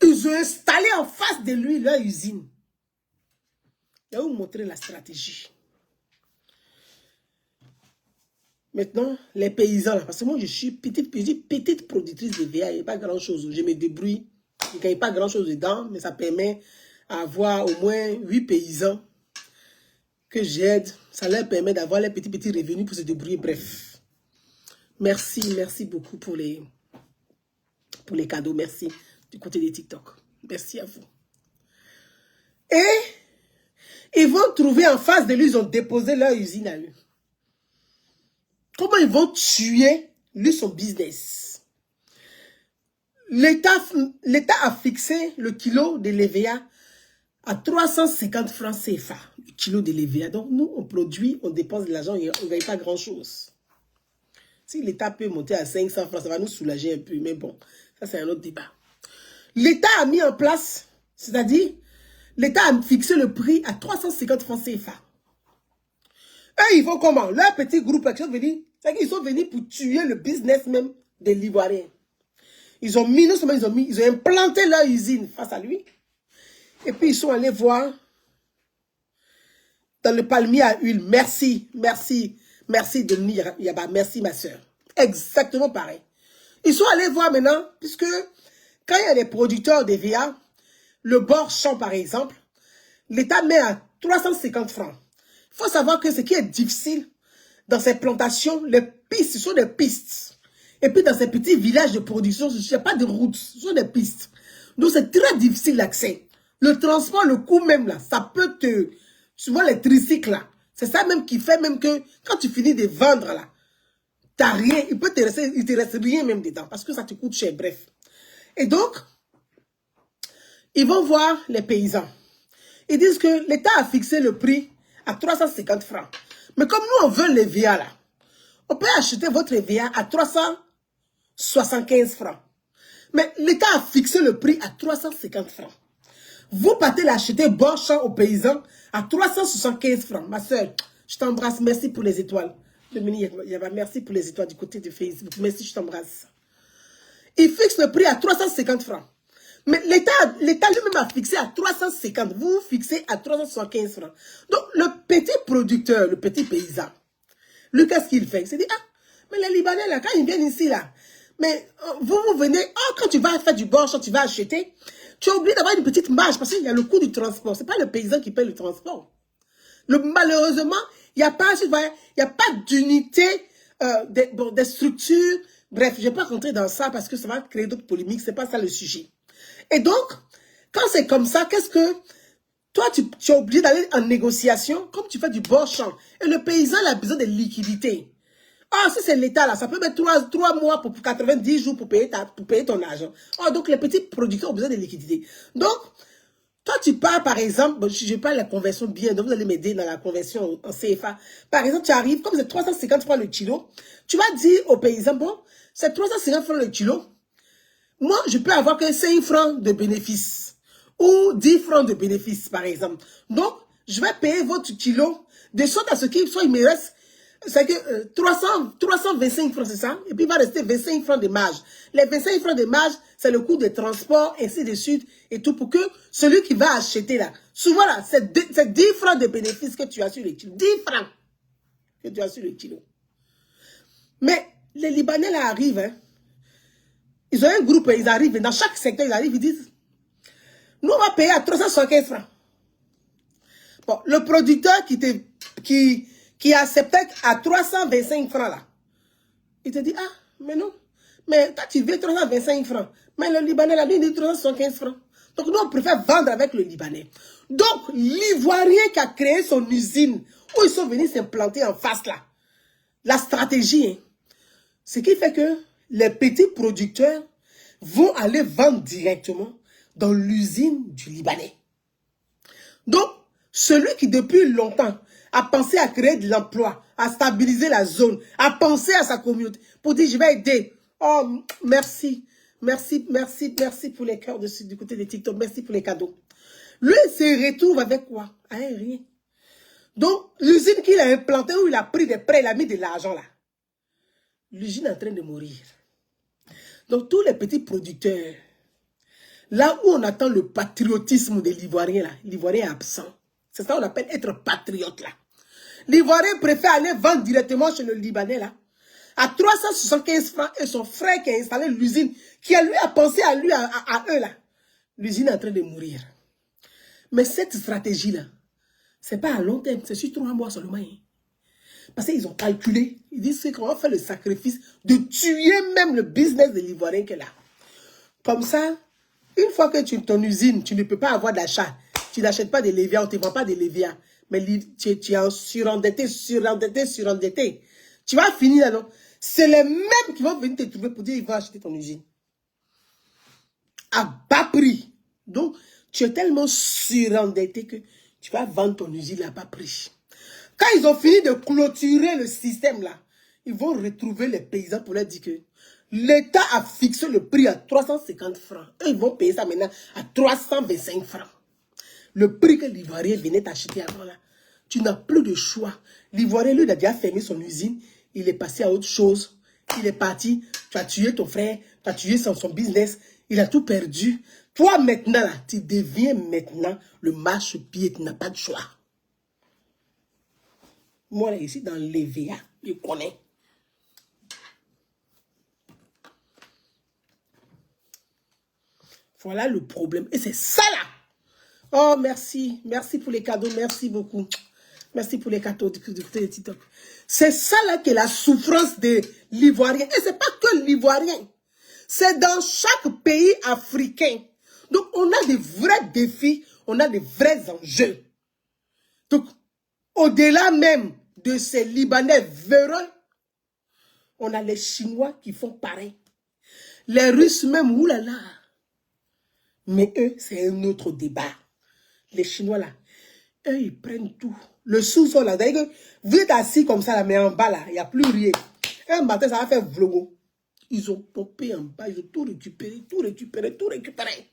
Ils ont installé en face de lui leur usine. Ils ont montré la stratégie. Maintenant, les paysans, là, parce que moi, je suis petite productrice de VA, il n'y a pas grand-chose. Je me débrouille. Je ne gagne pas grand-chose dedans, mais ça permet d'avoir au moins 8 paysans que j'aide. Ça leur permet d'avoir les petits revenus pour se débrouiller. Bref. Merci beaucoup pour les cadeaux. Merci du côté des TikTok. Merci à vous. Et ils vont trouver en face de lui, ils ont déposé leur usine à eux. Comment ils vont tuer, lui, son business? L'État a fixé le kilo de l'EVA à 350 francs CFA. Le kilo de l'EVA. Donc, nous, on produit, on dépense de l'argent, on ne gagne pas grand-chose. Si l'État peut monter à 500 francs, ça va nous soulager un peu. Mais bon, ça, c'est un autre débat. L'État a mis en place, c'est-à-dire, l'État a fixé le prix à 350 francs CFA. Eux, ils font comment? Leur petit groupe, ils sont venus pour tuer le business même des Livoiriens. Ils ont mis, non seulement ils ont implanté leur usine face à lui. Et puis, ils sont allés voir dans le palmier à huile. Merci Denis Yaba, merci ma soeur. Exactement pareil. Ils sont allés voir maintenant, puisque quand il y a des producteurs de VA, le bord champ par exemple, l'État met à 350 francs. Il faut savoir que ce qui est difficile dans ces plantations, les pistes, ce sont des pistes. Et puis dans ces petits villages de production, il n'y a pas de route, ce sont des pistes. Donc c'est très difficile l'accès. Le transport, le coût même là, ça peut te... Souvent les tricycles là, c'est ça même qui fait même que quand tu finis de vendre là, t'as rien, il te reste rien même dedans parce que ça te coûte cher, bref. Et donc, ils vont voir les paysans. Ils disent que l'État a fixé le prix à 350 francs. Mais comme nous, on veut les VA là, on peut acheter votre VA à 375 francs. Mais l'État a fixé le prix à 350 francs. Vous partez l'acheter bon champ aux paysans à 375 francs. Ma soeur, je t'embrasse. Merci pour les étoiles. Merci pour les étoiles du côté de Facebook. Merci, je t'embrasse. Il fixe le prix à 350 francs. Mais l'État lui-même a fixé à 350. Vous fixez à 375 francs. Donc, le petit producteur, le petit paysan, lui, qu'est-ce qu'il fait? Il se dit, ah, mais les Libanais, là, quand ils viennent ici, là, mais vous venez, quand tu vas faire du bon champ, tu vas acheter, tu es obligé d'avoir une petite marge parce qu'il y a le coût du transport. Ce n'est pas le paysan qui paye le transport. Malheureusement, il n'y a pas d'unité, des structures. Bref, je ne vais pas rentrer dans ça parce que ça va créer d'autres polémiques. Ce n'est pas ça le sujet. Et donc, quand c'est comme ça, qu'est-ce que... Toi, tu es obligé d'aller en négociation comme tu fais du bon champ. Et le paysan, il a besoin de liquidité. Ah, si c'est l'État, là, ça peut mettre 3 mois pour 90 jours pour payer ton argent. Ah, donc les petits producteurs ont besoin de liquidité. Donc, toi, tu pars, par exemple, je parle de la conversion bien, donc vous allez m'aider dans la conversion en CFA. Par exemple, tu arrives, comme c'est 350 francs le kilo, tu vas dire aux paysans, bon, c'est 350 francs le kilo. Moi, je peux avoir que 5 francs de bénéfice ou 10 francs de bénéfice, par exemple. Donc, je vais payer votre kilo de sorte à ce qu'il soit, il me reste, c'est que 325 francs, c'est ça? Et puis, il va rester 25 francs de marge. Les 25 francs de marge, c'est le coût de transport, ainsi de suite, et tout, pour que celui qui va acheter là, souvent là, c'est 10 francs de bénéfice que tu as sur le kilo. 10 francs que tu as sur le kilo. Mais les Libanais là arrivent, hein. Ils ont un groupe, ils arrivent, dans chaque secteur, ils arrivent, ils disent, nous, on va payer à 375 francs. Bon, le producteur qui acceptait à 325 francs, là, il te dit, ah, mais non, mais toi, tu veux 325 francs. Mais le Libanais, là, lui, il dit 375 francs. Donc, nous, on préfère vendre avec le Libanais. Donc, l'Ivoirien qui a créé son usine, où ils sont venus s'implanter en face, là, la stratégie, hein, ce qui fait que les petits producteurs vont aller vendre directement dans l'usine du Libanais. Donc, celui qui depuis longtemps a pensé à créer de l'emploi, à stabiliser la zone, à penser à sa communauté, pour dire je vais aider. Oh, merci pour les cœurs du côté des TikTok, merci pour les cadeaux. Lui, il se retrouve avec quoi? Rien. Donc, l'usine qu'il a implantée, où il a pris des prêts, il a mis de l'argent là. L'usine est en train de mourir. Donc, tous les petits producteurs, là où on attend le patriotisme de l'Ivoirien, là, l'Ivoirien est absent. C'est ça qu'on appelle être patriote, là. L'Ivoirien préfère aller vendre directement chez le Libanais, là, à 375 francs, et son frère qui a installé l'usine, qui a lui a pensé à lui, à eux, là. L'usine est en train de mourir. Mais cette stratégie-là, c'est pas à long terme, c'est sur 3 mois seulement. Hein. Parce qu'ils ont calculé, ils disent qu'on va faire le sacrifice de tuer même le business de l'Ivoirien qui est là. Comme ça, une fois que ton usine, tu ne peux pas avoir d'achat, tu n'achètes pas de Lévia, on ne te vend pas de Lévia, mais tu es surendetté. Tu vas finir là, non? C'est les mêmes qui vont venir te trouver pour dire qu'ils vont acheter ton usine. À bas prix. Donc, tu es tellement surendetté que tu vas vendre ton usine à bas prix. Quand ils ont fini de clôturer le système là, ils vont retrouver les paysans pour leur dire que l'État a fixé le prix à 350 francs. Eux, ils vont payer ça maintenant à 325 francs. Le prix que l'Ivoirien venait acheter avant là. Tu n'as plus de choix. L'Ivoirien, lui, il a déjà fermé son usine. Il est passé à autre chose. Il est parti. Tu as tué ton frère. Tu as tué son business. Il a tout perdu. Toi, maintenant, là, tu deviens maintenant le marche-pied. Tu n'as pas de choix. Moi, là, ici, dans l'EVA, je connais. Voilà le problème. Et c'est ça, là. Oh, merci. Merci pour les cadeaux. Merci beaucoup. Merci pour les cadeaux de TikTok. C'est ça, là, qui est la souffrance de l'Ivoirien. Et c'est pas que l'Ivoirien. C'est dans chaque pays africain. Donc, on a des vrais défis. On a des vrais enjeux. Donc, au-delà même de ces Libanais véreux, on a les Chinois qui font pareil. Les Russes même, oulala. Mais eux, c'est un autre débat. Les Chinois là, eux, ils prennent tout. Le sous-sol là, d'ailleurs, vous êtes assis comme ça là, mais en bas là, il n'y a plus rien. Un matin, ça va faire vlogo. Ils ont popé en bas, ils ont tout récupéré, tout récupéré, tout récupéré.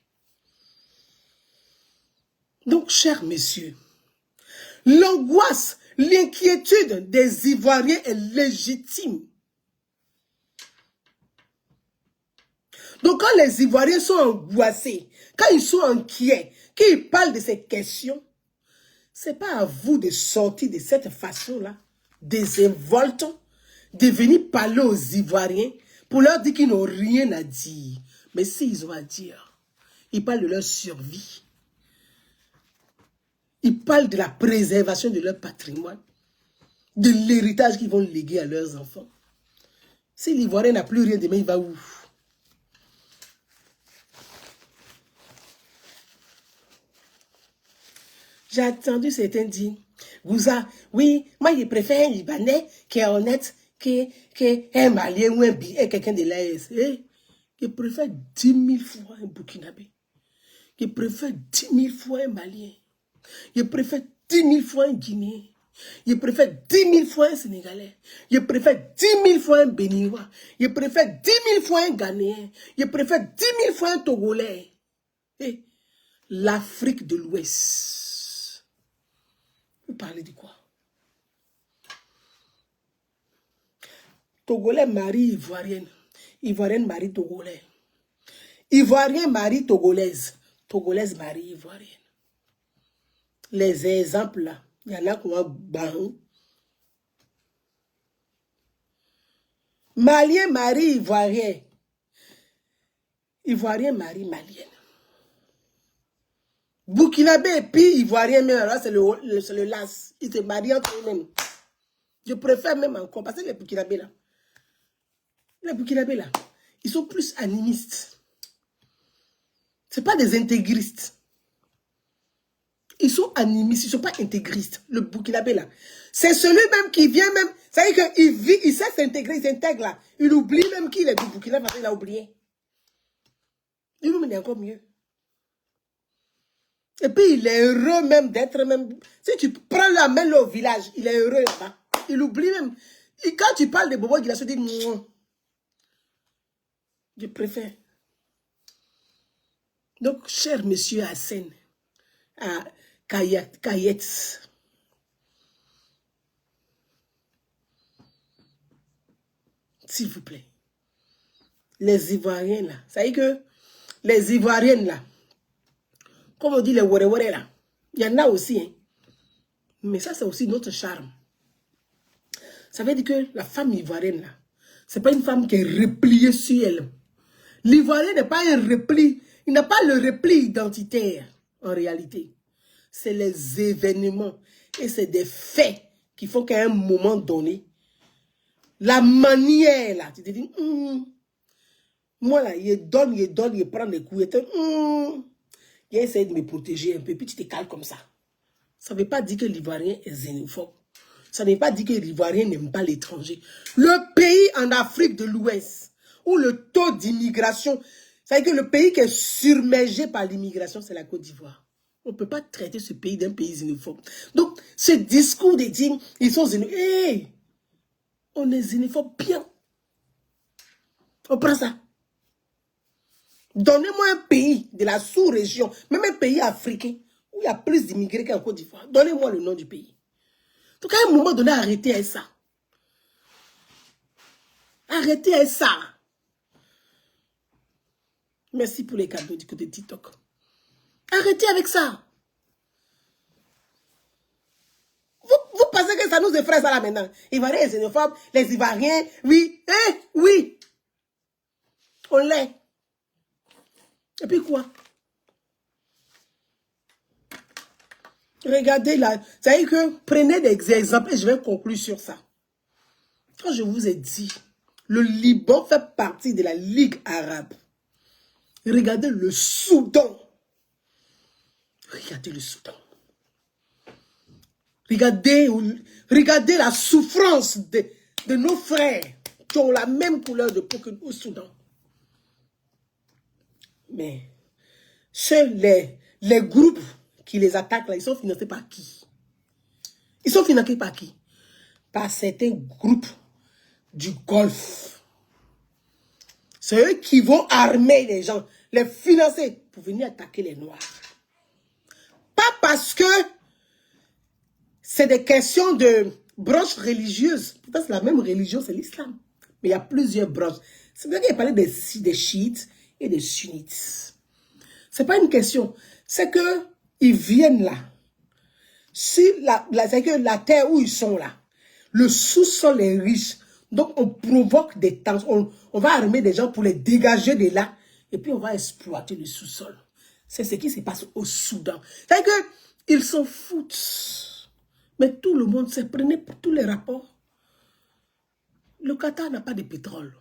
Donc, chers messieurs, l'angoisse, l'inquiétude des Ivoiriens est légitime. Donc, quand les Ivoiriens sont angoissés, quand ils sont inquiets, quand ils parlent de ces questions, ce n'est pas à vous de sortir de cette façon-là, désinvolte, de venir parler aux Ivoiriens pour leur dire qu'ils n'ont rien à dire. Mais s'ils ont à dire, ils parlent de leur survie. Ils parlent de la préservation de leur patrimoine, de l'héritage qu'ils vont léguer à leurs enfants. Si l'Ivoirien n'a plus rien demain, il va où? J'ai entendu certains dire, oui, moi je préfère un Libanais qui est honnête qu'un Malien ou quelqu'un de l'AS. Je préfère 10 000 fois un Burkinabé. Je préfère 10 000 fois un Malien. Je préfère 10 000 fois un Guinéen. Je préfère 10 000 fois un Sénégalais. Je préfère 10 000 fois un Béninois. Je préfère 10 000 fois un Ghanéen. Je préfère 10 000 fois un Togolais. L'Afrique de l'Ouest. Vous parlez de quoi? Togolais marie ivoirienne. Ivoirienne marie Togolais. Ivoirien marie Togolaise. Togolaise marie ivoirienne. Les exemples là, il y en a qui ont ban. Malien marie ivoirien. Ivoirien marie malienne. Burkinabé et puis Ivoirien même, alors c'est le las. Ils se marient entre eux-mêmes. Je préfère même encore, parce que les Burkinabé là, ils sont plus animistes. Ce pas des intégristes. Ils sont animistes, ils ne sont pas intégristes. Le Burkinabé là, c'est celui-même qui vient même, ça veut dire qu'il vit, il sait s'intégrer, il s'intègre là. Il oublie même qu'il est du Burkina parce qu'il a oublié. Lui-même, il est encore mieux. Et puis, il est heureux même d'être même... Si tu prends la main au village, il est heureux là-bas. Il oublie même. Et quand tu parles de Bobo, il a se dit... Je préfère. Donc, cher monsieur Hassan, à Kayet, S'il vous plaît. Les Ivoiriens là. Ça veut dire que les Ivoiriennes là, comme on dit les Wore là, il y en a aussi. Hein. Mais ça, c'est aussi notre charme. Ça veut dire que la femme ivoirienne là, c'est pas une femme qui est repliée sur elle. L'ivoirien n'est pas un repli. Il n'a pas le repli identitaire en réalité. C'est les événements et c'est des faits qui font qu'à un moment donné, la manière là, tu te dis, moi là, il donne, il prend des coups, il essaie de me protéger un peu, puis tu te cales comme ça. Ça ne veut pas dire que l'Ivoirien est xénophobe. Ça ne veut pas dire que l'Ivoirien n'aime pas l'étranger. Le pays en Afrique de l'Ouest, où le taux d'immigration, c'est-à-dire que le pays qui est submergé par l'immigration, c'est la Côte d'Ivoire. On ne peut pas traiter ce pays d'un pays xénophobe. Donc, ce discours de dire, ils sont xénophobes, hey, on est xénophobe bien. On prend ça. Donnez-moi un pays de la sous-région, même un pays africain, où il y a plus d'immigrés qu'en Côte d'Ivoire. Donnez-moi le nom du pays. Donc, à un moment donné, arrêtez avec ça. Arrêtez avec ça. Merci pour les cadeaux du côté de TikTok. Arrêtez avec ça. Vous pensez que ça nous effraie ça là maintenant? Ivoiriens et xénophobes, les Ivoiriens, oui, oui. On l'est. Et puis quoi? Regardez là. Ça veut dire que prenez des exemples et je vais conclure sur ça. Quand je vous ai dit, le Liban fait partie de la Ligue arabe. Regardez le Soudan. Regardez le Soudan. Regardez la souffrance de nos frères qui ont la même couleur de peau que nous au Soudan. Mais les groupes qui les attaquent, là, ils sont financés par qui? Ils sont financés par qui? Par certains groupes du Golfe. C'est eux qui vont armer les gens, les financer pour venir attaquer les Noirs. Pas parce que c'est des questions de branches religieuses. Pourtant, c'est la même religion, c'est l'islam. Mais il y a plusieurs branches. C'est bien qu'il y a parlé des chiites et des sunnites. C'est pas une question. C'est que ils viennent là. Si c'est que la terre où ils sont là, le sous-sol est riche. Donc, on provoque des tensions. On va armer des gens pour les dégager de là. Et puis, on va exploiter le sous-sol. C'est ce qui se passe au Soudan. C'est-à-dire qu'ils s'en foutent. Mais tout le monde sait. Prenez tous les rapports. Le Qatar n'a pas de pétrole.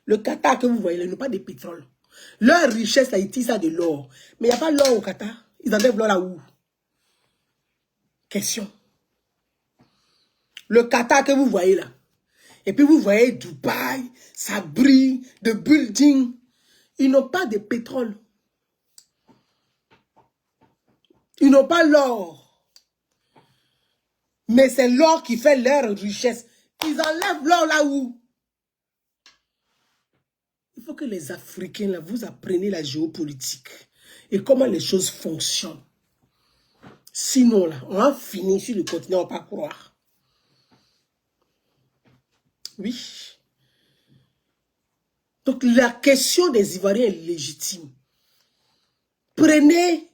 Le Qatar que vous voyez, il n'a pas de pétrole. Leur richesse, là, ils tirent ça de l'or. Mais il n'y a pas l'or au Qatar. Ils enlèvent l'or là où? Question. Le Qatar que vous voyez là. Et puis vous voyez Dubaï, ça brille, de buildings. Ils n'ont pas de pétrole. Ils n'ont pas l'or. Mais c'est l'or qui fait leur richesse. Ils enlèvent l'or là où? Il faut que les Africains, là, vous appreniez la géopolitique et comment les choses fonctionnent. Sinon, là, on va finir sur le continent, on ne va pas croire. Oui. Donc, la question des Ivoiriens est légitime. Prenez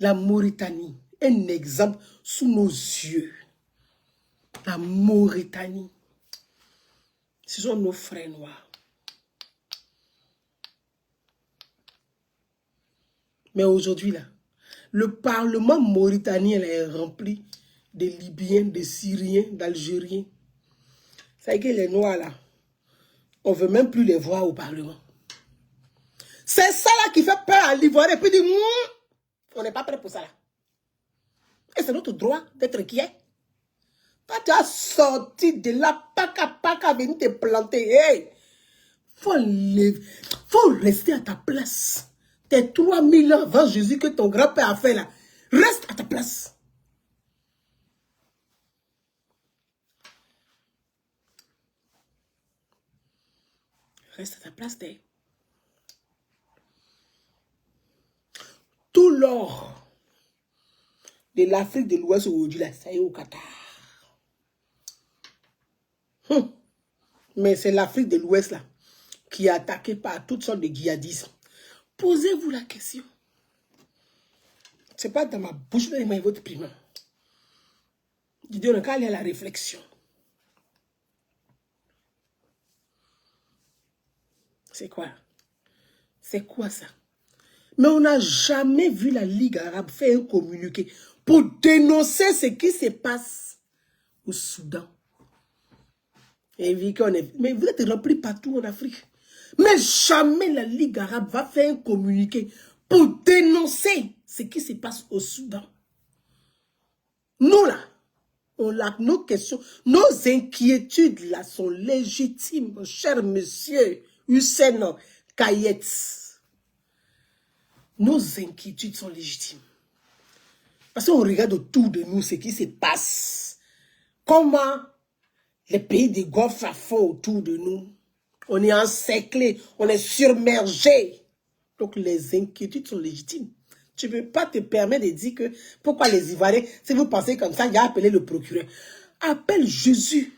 la Mauritanie, un exemple sous nos yeux. La Mauritanie. Ce sont nos frères noirs. Mais aujourd'hui, là, le Parlement mauritanien là, est rempli de Libyens, de Syriens, d'Algériens. C'est que les Noirs, là, on ne veut même plus les voir au Parlement. C'est ça là qui fait peur à l'Ivoirien. Et puis dit, on n'est pas prêt pour ça là. Et c'est notre droit d'être inquiet. Quand tu as sorti de là, paka, venir te planter. Hey, faut rester à ta place. T'es 3000 ans avant Jésus que ton grand-père a fait là. Reste à ta place. Reste à ta place, t'es. Tout l'or de l'Afrique de l'Ouest aujourd'hui, là, ça y est au Qatar. Mais c'est l'Afrique de l'Ouest, là, qui est attaquée par toutes sortes de djihadistes. Posez-vous la question. Ce n'est pas dans ma bouche, mais votre prime. Je dis, on a aller à la réflexion. C'est quoi? C'est quoi ça? Mais on n'a jamais vu la Ligue arabe faire un communiqué pour dénoncer ce qui se passe au Soudan. Et mais vous êtes remplis partout en Afrique. Mais jamais la Ligue arabe va faire un communiqué pour dénoncer ce qui se passe au Soudan. Nous là, nos questions, nos inquiétudes là sont légitimes, mon cher monsieur Hussein Kayet. Nos inquiétudes sont légitimes. Parce qu'on regarde autour de nous ce qui se passe. Comment les pays des Golfe font autour de nous. On est encerclé, on est submergé. Donc les inquiétudes sont légitimes. Tu ne peux pas te permettre de dire que pourquoi les Ivoiriens, si vous pensez comme ça, il a appelé le procureur. Appelle Jésus,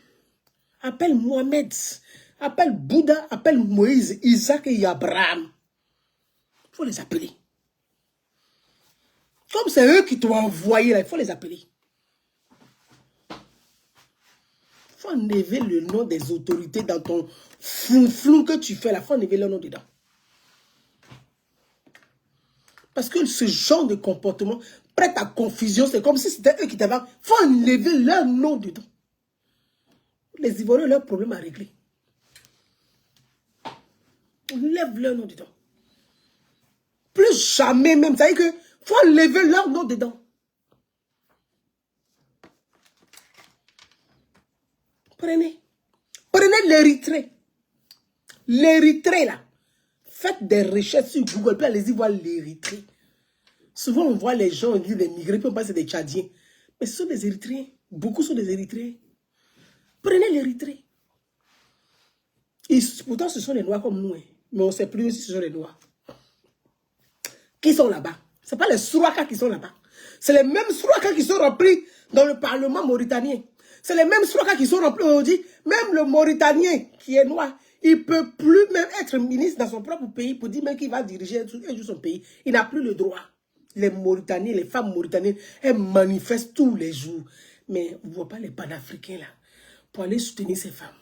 appelle Mohamed, appelle Bouddha, appelle Moïse, Isaac et Abraham. Il faut les appeler. Comme c'est eux qui t'ont envoyé là, il faut les appeler. Il faut enlever le nom des autorités dans ton flou que tu fais là. Il faut enlever leur nom dedans. Parce que ce genre de comportement prête à confusion, c'est comme si c'était eux qui t'avaient. Il faut enlever leur nom dedans. Les Ivoiriens ont leur problème à régler. On lève leur nom dedans. Plus jamais même. Ça veut dire qu'il faut enlever leur nom dedans. Prenez l'Érythrée. L'Érythrée là. Faites des recherches sur Google, puis allez-y voir l'Érythrée. Souvent, on voit les gens, on dit des migrés, puis on pense que c'est des Tchadiens. Mais ce sont des Érythréens. Beaucoup sont des Érythréens. Prenez l'Érythrée. Pourtant, ce sont les Noirs comme nous. Hein. Mais on ne sait plus si ce sont les Noirs. Qui sont là-bas? Ce n'est pas les Souraka qui sont là-bas. C'est les mêmes Souraka qui sont remplis dans le Parlement mauritanien. C'est les mêmes Souraka qui sont remplis aujourd'hui. Même le Mauritanien qui est noir, il ne peut plus même être ministre dans son propre pays pour dire même qu'il va diriger son pays. Il n'a plus le droit. Les Mauritaniens, les femmes mauritaniennes, elles manifestent tous les jours. Mais on ne voit pas les panafricains là pour aller soutenir ces femmes.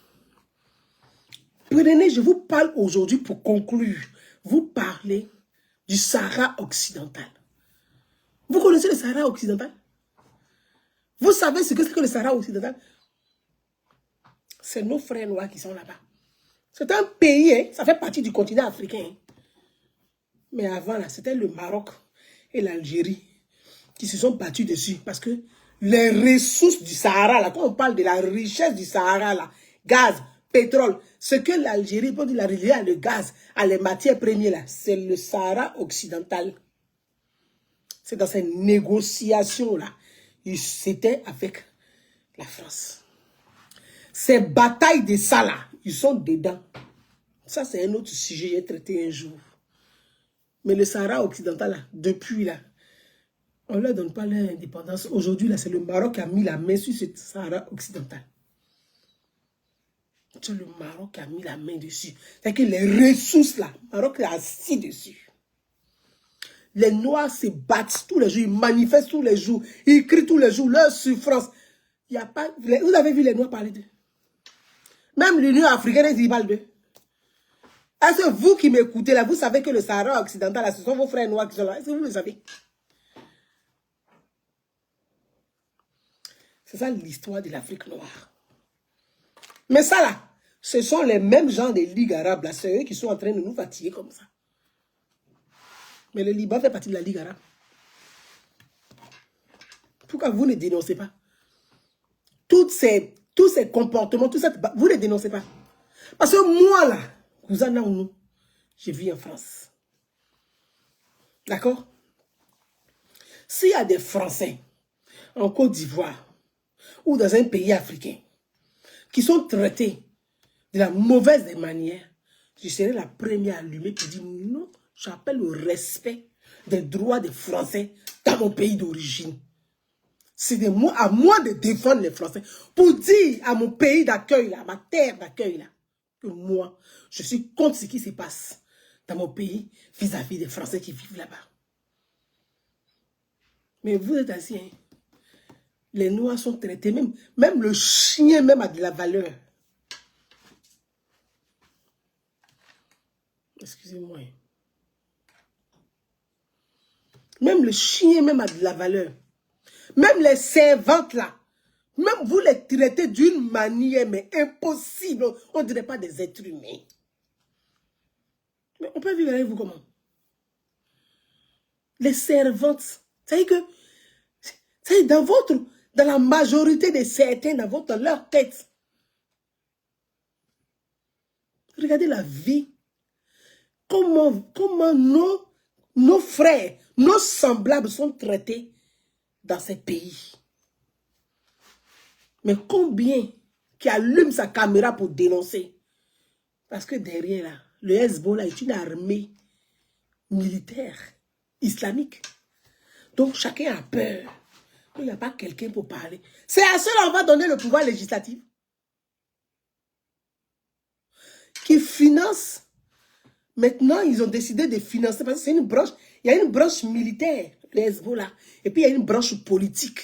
Prenez, je vous parle aujourd'hui pour conclure. Vous parlez du Sahara occidental. Vous connaissez le Sahara occidental? Vous savez ce que c'est que le Sahara occidental? C'est nos frères noirs qui sont là-bas. C'est un pays, hein, ça fait partie du continent africain. Hein. Mais avant, là, c'était le Maroc et l'Algérie qui se sont battus dessus. Parce que les ressources du Sahara, là, quand on parle de la richesse du Sahara, là, gaz, pétrole, ce que l'Algérie, pour dire la relier le gaz, à les matières premières, là, c'est le Sahara occidental. C'est dans ces négociations-là. C'était avec la France. Ces batailles de ça, là, ils sont dedans. Ça, c'est un autre sujet, j'ai traité un jour. Mais le Sahara occidental, là, depuis là, on ne leur donne pas leur indépendance. Aujourd'hui, là, c'est le Maroc qui a mis la main sur ce Sahara occidental. C'est le Maroc qui a mis la main dessus. C'est-à-dire que les ressources, là, le Maroc est assis dessus. Les Noirs se battent tous les jours, ils manifestent tous les jours, ils crient tous les jours, leur souffrance. Il y a pas, vous avez vu les Noirs parler d'eux? Même l'Union africaine, ils parlent d'eux. Est-ce que vous qui m'écoutez là, vous savez que le Sahara occidental, là, ce sont vos frères noirs qui sont là? Est-ce que vous le savez? C'est ça l'histoire de l'Afrique noire. Mais ça là, ce sont les mêmes gens des ligues arabes là, c'est eux qui sont en train de nous fatiguer comme ça. Mais le Liban fait partie de la Ligue arabe. Pourquoi vous ne dénoncez pas? Tous ces comportements, tout ça, vous ne dénoncez pas. Parce que moi là, cousin ou je vis en France. D'accord? S'il y a des Français en Côte d'Ivoire ou dans un pays africain qui sont traités de la mauvaise des manières, je serai la première à allumer pour dire non, j'appelle au respect des droits des Français dans mon pays d'origine. C'est à moi de défendre les Français pour dire à mon pays d'accueil, à ma terre d'accueil, que moi, je suis contre ce qui se passe dans mon pays vis-à-vis des Français qui vivent là-bas. Mais vous êtes assis, hein? Les Noirs sont traités, même le chien même a de la valeur. Excusez-moi. Même le chien même a de la valeur. Même les servantes là, même vous les traitez d'une manière mais impossible. On ne dirait pas des êtres humains. Mais on peut vivre avec vous comment? Les servantes, c'est-à-dire que dans la majorité de certains, dans leur tête, regardez la vie. Comment nos frères, nos semblables sont traités dans ces pays. Mais combien qui allume sa caméra pour dénoncer? Parce que derrière, là, le Hezbollah est une armée militaire islamique. Donc chacun a peur. Il n'y a pas quelqu'un pour parler. C'est à cela qu'on va donner le pouvoir législatif. Qui finance. Maintenant, ils ont décidé de financer, parce que c'est une branche, il y a une branche militaire, le Hezbollah, et puis il y a une branche politique.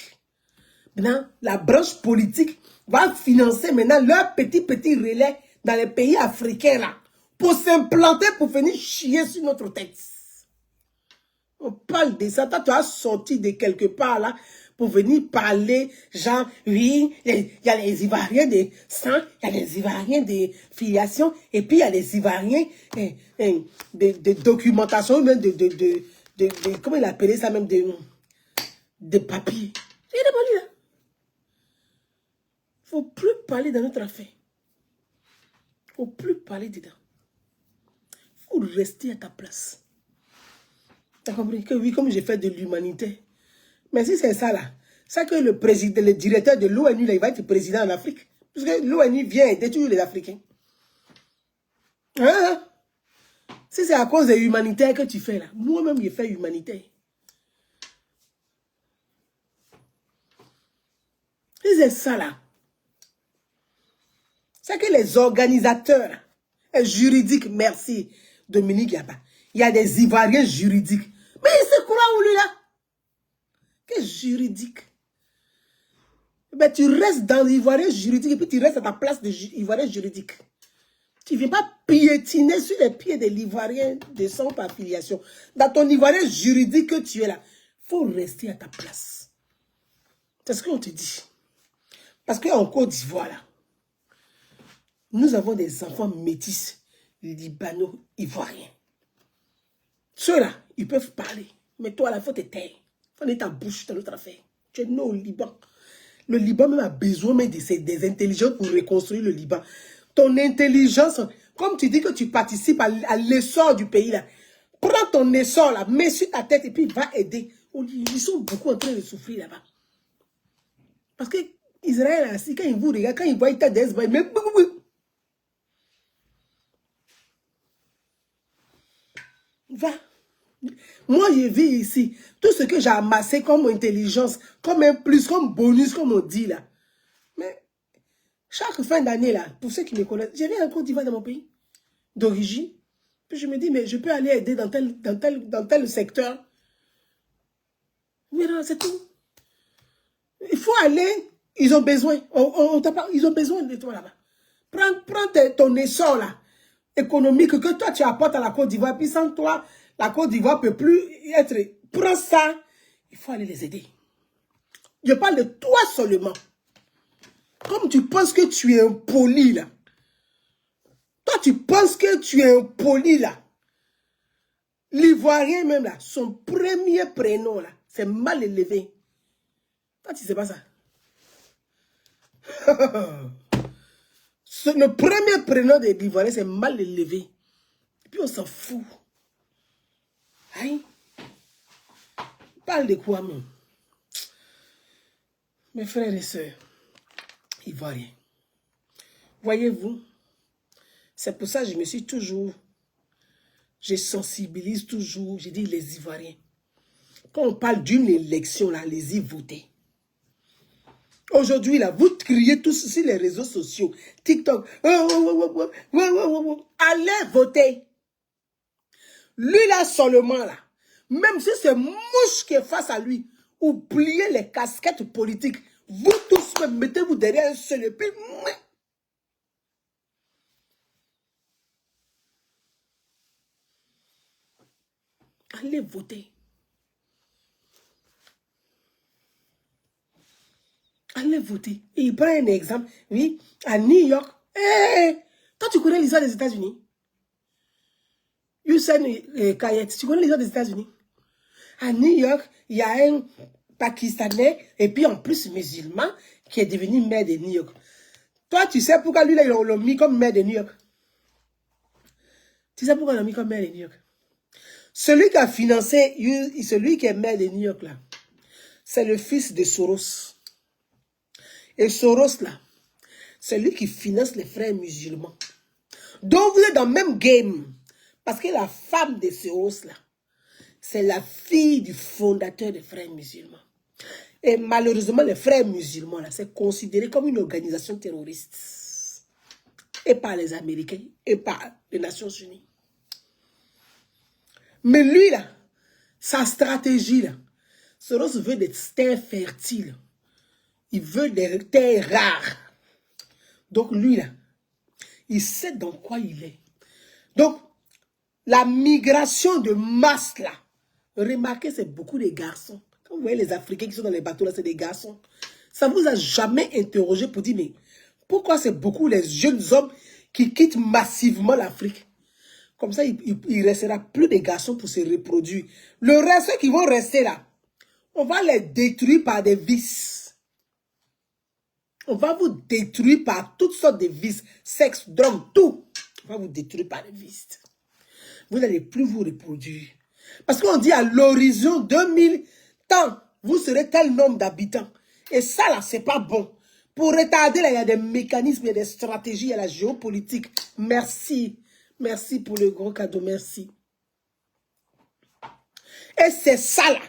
Maintenant, la branche politique va financer maintenant leur petit relais dans les pays africains, là, pour s'implanter, pour venir chier sur notre tête. On parle de ça, toi, tu as sorti de quelque part, là, pour venir parler, genre, oui, il y a les Ivoiriens de sang, il y a les Ivoiriens de filiation, et puis il y a les Ivoiriens de documentation, même comment il appelait ça, même de papier. Il y a des mots là. Il ne faut plus parler dans notre affaire. Il ne faut plus parler dedans. Il faut rester à ta place. Tu as compris que oui, comme j'ai fait de l'humanité. Mais si c'est ça là, c'est que le président, le directeur de l'ONU, il va être président en Afrique. Parce que l'ONU vient aider toujours les Africains. Hein? Si c'est à cause de l'humanitaire que tu fais là, moi-même j'ai fait humanitaire. Si c'est ça là, c'est que les organisateurs juridiques, merci Dominique Yaba, il y a des Ivoiriens juridiques. Mais il se croit où lui là? Quel juridique? Ben, tu restes dans l'Ivoirien juridique et puis tu restes à ta place d'Ivoirien juridique. Tu ne viens pas piétiner sur les pieds de l'Ivoirien de son par filiation. Dans ton Ivoirien juridique que tu es là, il faut rester à ta place. C'est ce qu'on te dit. Parce qu'en Côte d'Ivoire, là, nous avons des enfants métis libano-ivoiriens. Ceux-là, ils peuvent parler. Mais toi, là, il faut te taire. Il faut mettre ta bouche dans notre affaire. Tu es né au Liban. Le Liban même a besoin même des intelligences pour reconstruire le Liban. Ton intelligence, comme tu dis que tu participes à l'essor du pays, là, prends ton essor, là, mets sur ta tête et puis va aider. Ils sont beaucoup en train de souffrir là-bas. Parce que Israël, ainsi, quand ils vous regardent, quand ils voient ta des mais va. Moi, je vis ici. Tout ce que j'ai amassé comme intelligence, comme un plus, comme bonus, comme on dit là. Mais chaque fin d'année là, pour ceux qui me connaissent, je viens en Côte d'Ivoire dans mon pays d'origine. Puis je me dis, mais je peux aller aider dans tel secteur. Mais non, c'est tout. Il faut aller. Ils ont besoin. Ils ont besoin de toi là-bas. Prends ton essor là, économique que toi tu apportes à la Côte d'Ivoire. Puis sans toi, la Côte d'Ivoire ne peut plus être... Prends ça. Il faut aller les aider. Je parle de toi seulement. Comme tu penses que tu es impoli là. Toi, tu penses que tu es impoli là. L'Ivoirien même là, son premier prénom là, c'est mal élevé. Toi, tu sais pas ça. Le premier prénom de l'Ivoirien, c'est mal élevé. Et puis on s'en fout. Aïe. Parle de quoi même? Mes frères et sœurs, Ivoiriens. Voyez-vous, c'est pour ça que je me suis toujours, je sensibilise toujours, je dis les Ivoiriens. Quand on parle d'une élection, là, allez-y voter. Aujourd'hui, là, vous criez tous sur les réseaux sociaux, TikTok. Allez voter. Lui, là, seulement, là, même si c'est mouche qui est face à lui, oubliez les casquettes politiques. Vous tous, mettez-vous derrière un seul et puis... Allez voter. Allez voter. Et il prend un exemple. Oui, à New York. Hey, toi, tu connais l'histoire des États-Unis? Youssef Kayet, tu connais l'histoire des États-Unis? À New York, il y a un Pakistanais et puis en plus musulman qui est devenu maire de New York. Toi, tu sais pourquoi lui, là, ils l'ont mis comme maire de New York? Tu sais pourquoi ils l'ont mis comme maire de New York? Celui qui a financé, celui qui est maire de New York, là, c'est le fils de Soros. Et Soros, là, c'est lui qui finance les frères musulmans. Donc, vous êtes dans le même game. Parce que la femme de Soros, là, c'est la fille du fondateur des frères musulmans. Et malheureusement, les frères musulmans, là, c'est considéré comme une organisation terroriste. Et par les Américains, et par les Nations Unies. Mais lui, là, sa stratégie, là, Soros veut des terres fertiles. Il veut des terres rares. Donc, lui, là, il sait dans quoi il est. Donc, la migration de masse, là, remarquez, c'est beaucoup de garçons. Quand vous voyez les Africains qui sont dans les bateaux, là, c'est des garçons. Ça ne vous a jamais interrogé pour dire, mais pourquoi c'est beaucoup les jeunes hommes qui quittent massivement l'Afrique? Comme ça, il ne restera plus de garçons pour se reproduire. Le reste, ceux qui vont rester là, on va les détruire par des vices. On va vous détruire par toutes sortes de vices. Sexe, drogue, tout. On va vous détruire par des vices. Vous n'allez plus vous reproduire. Parce qu'on dit à l'horizon 2000 temps, vous serez tel nombre d'habitants. Et ça, là, c'est pas bon. Pour retarder, là, il y a des mécanismes, il y a des stratégies, il y a la géopolitique. Merci. Merci pour le gros cadeau, merci. Et c'est ça, là.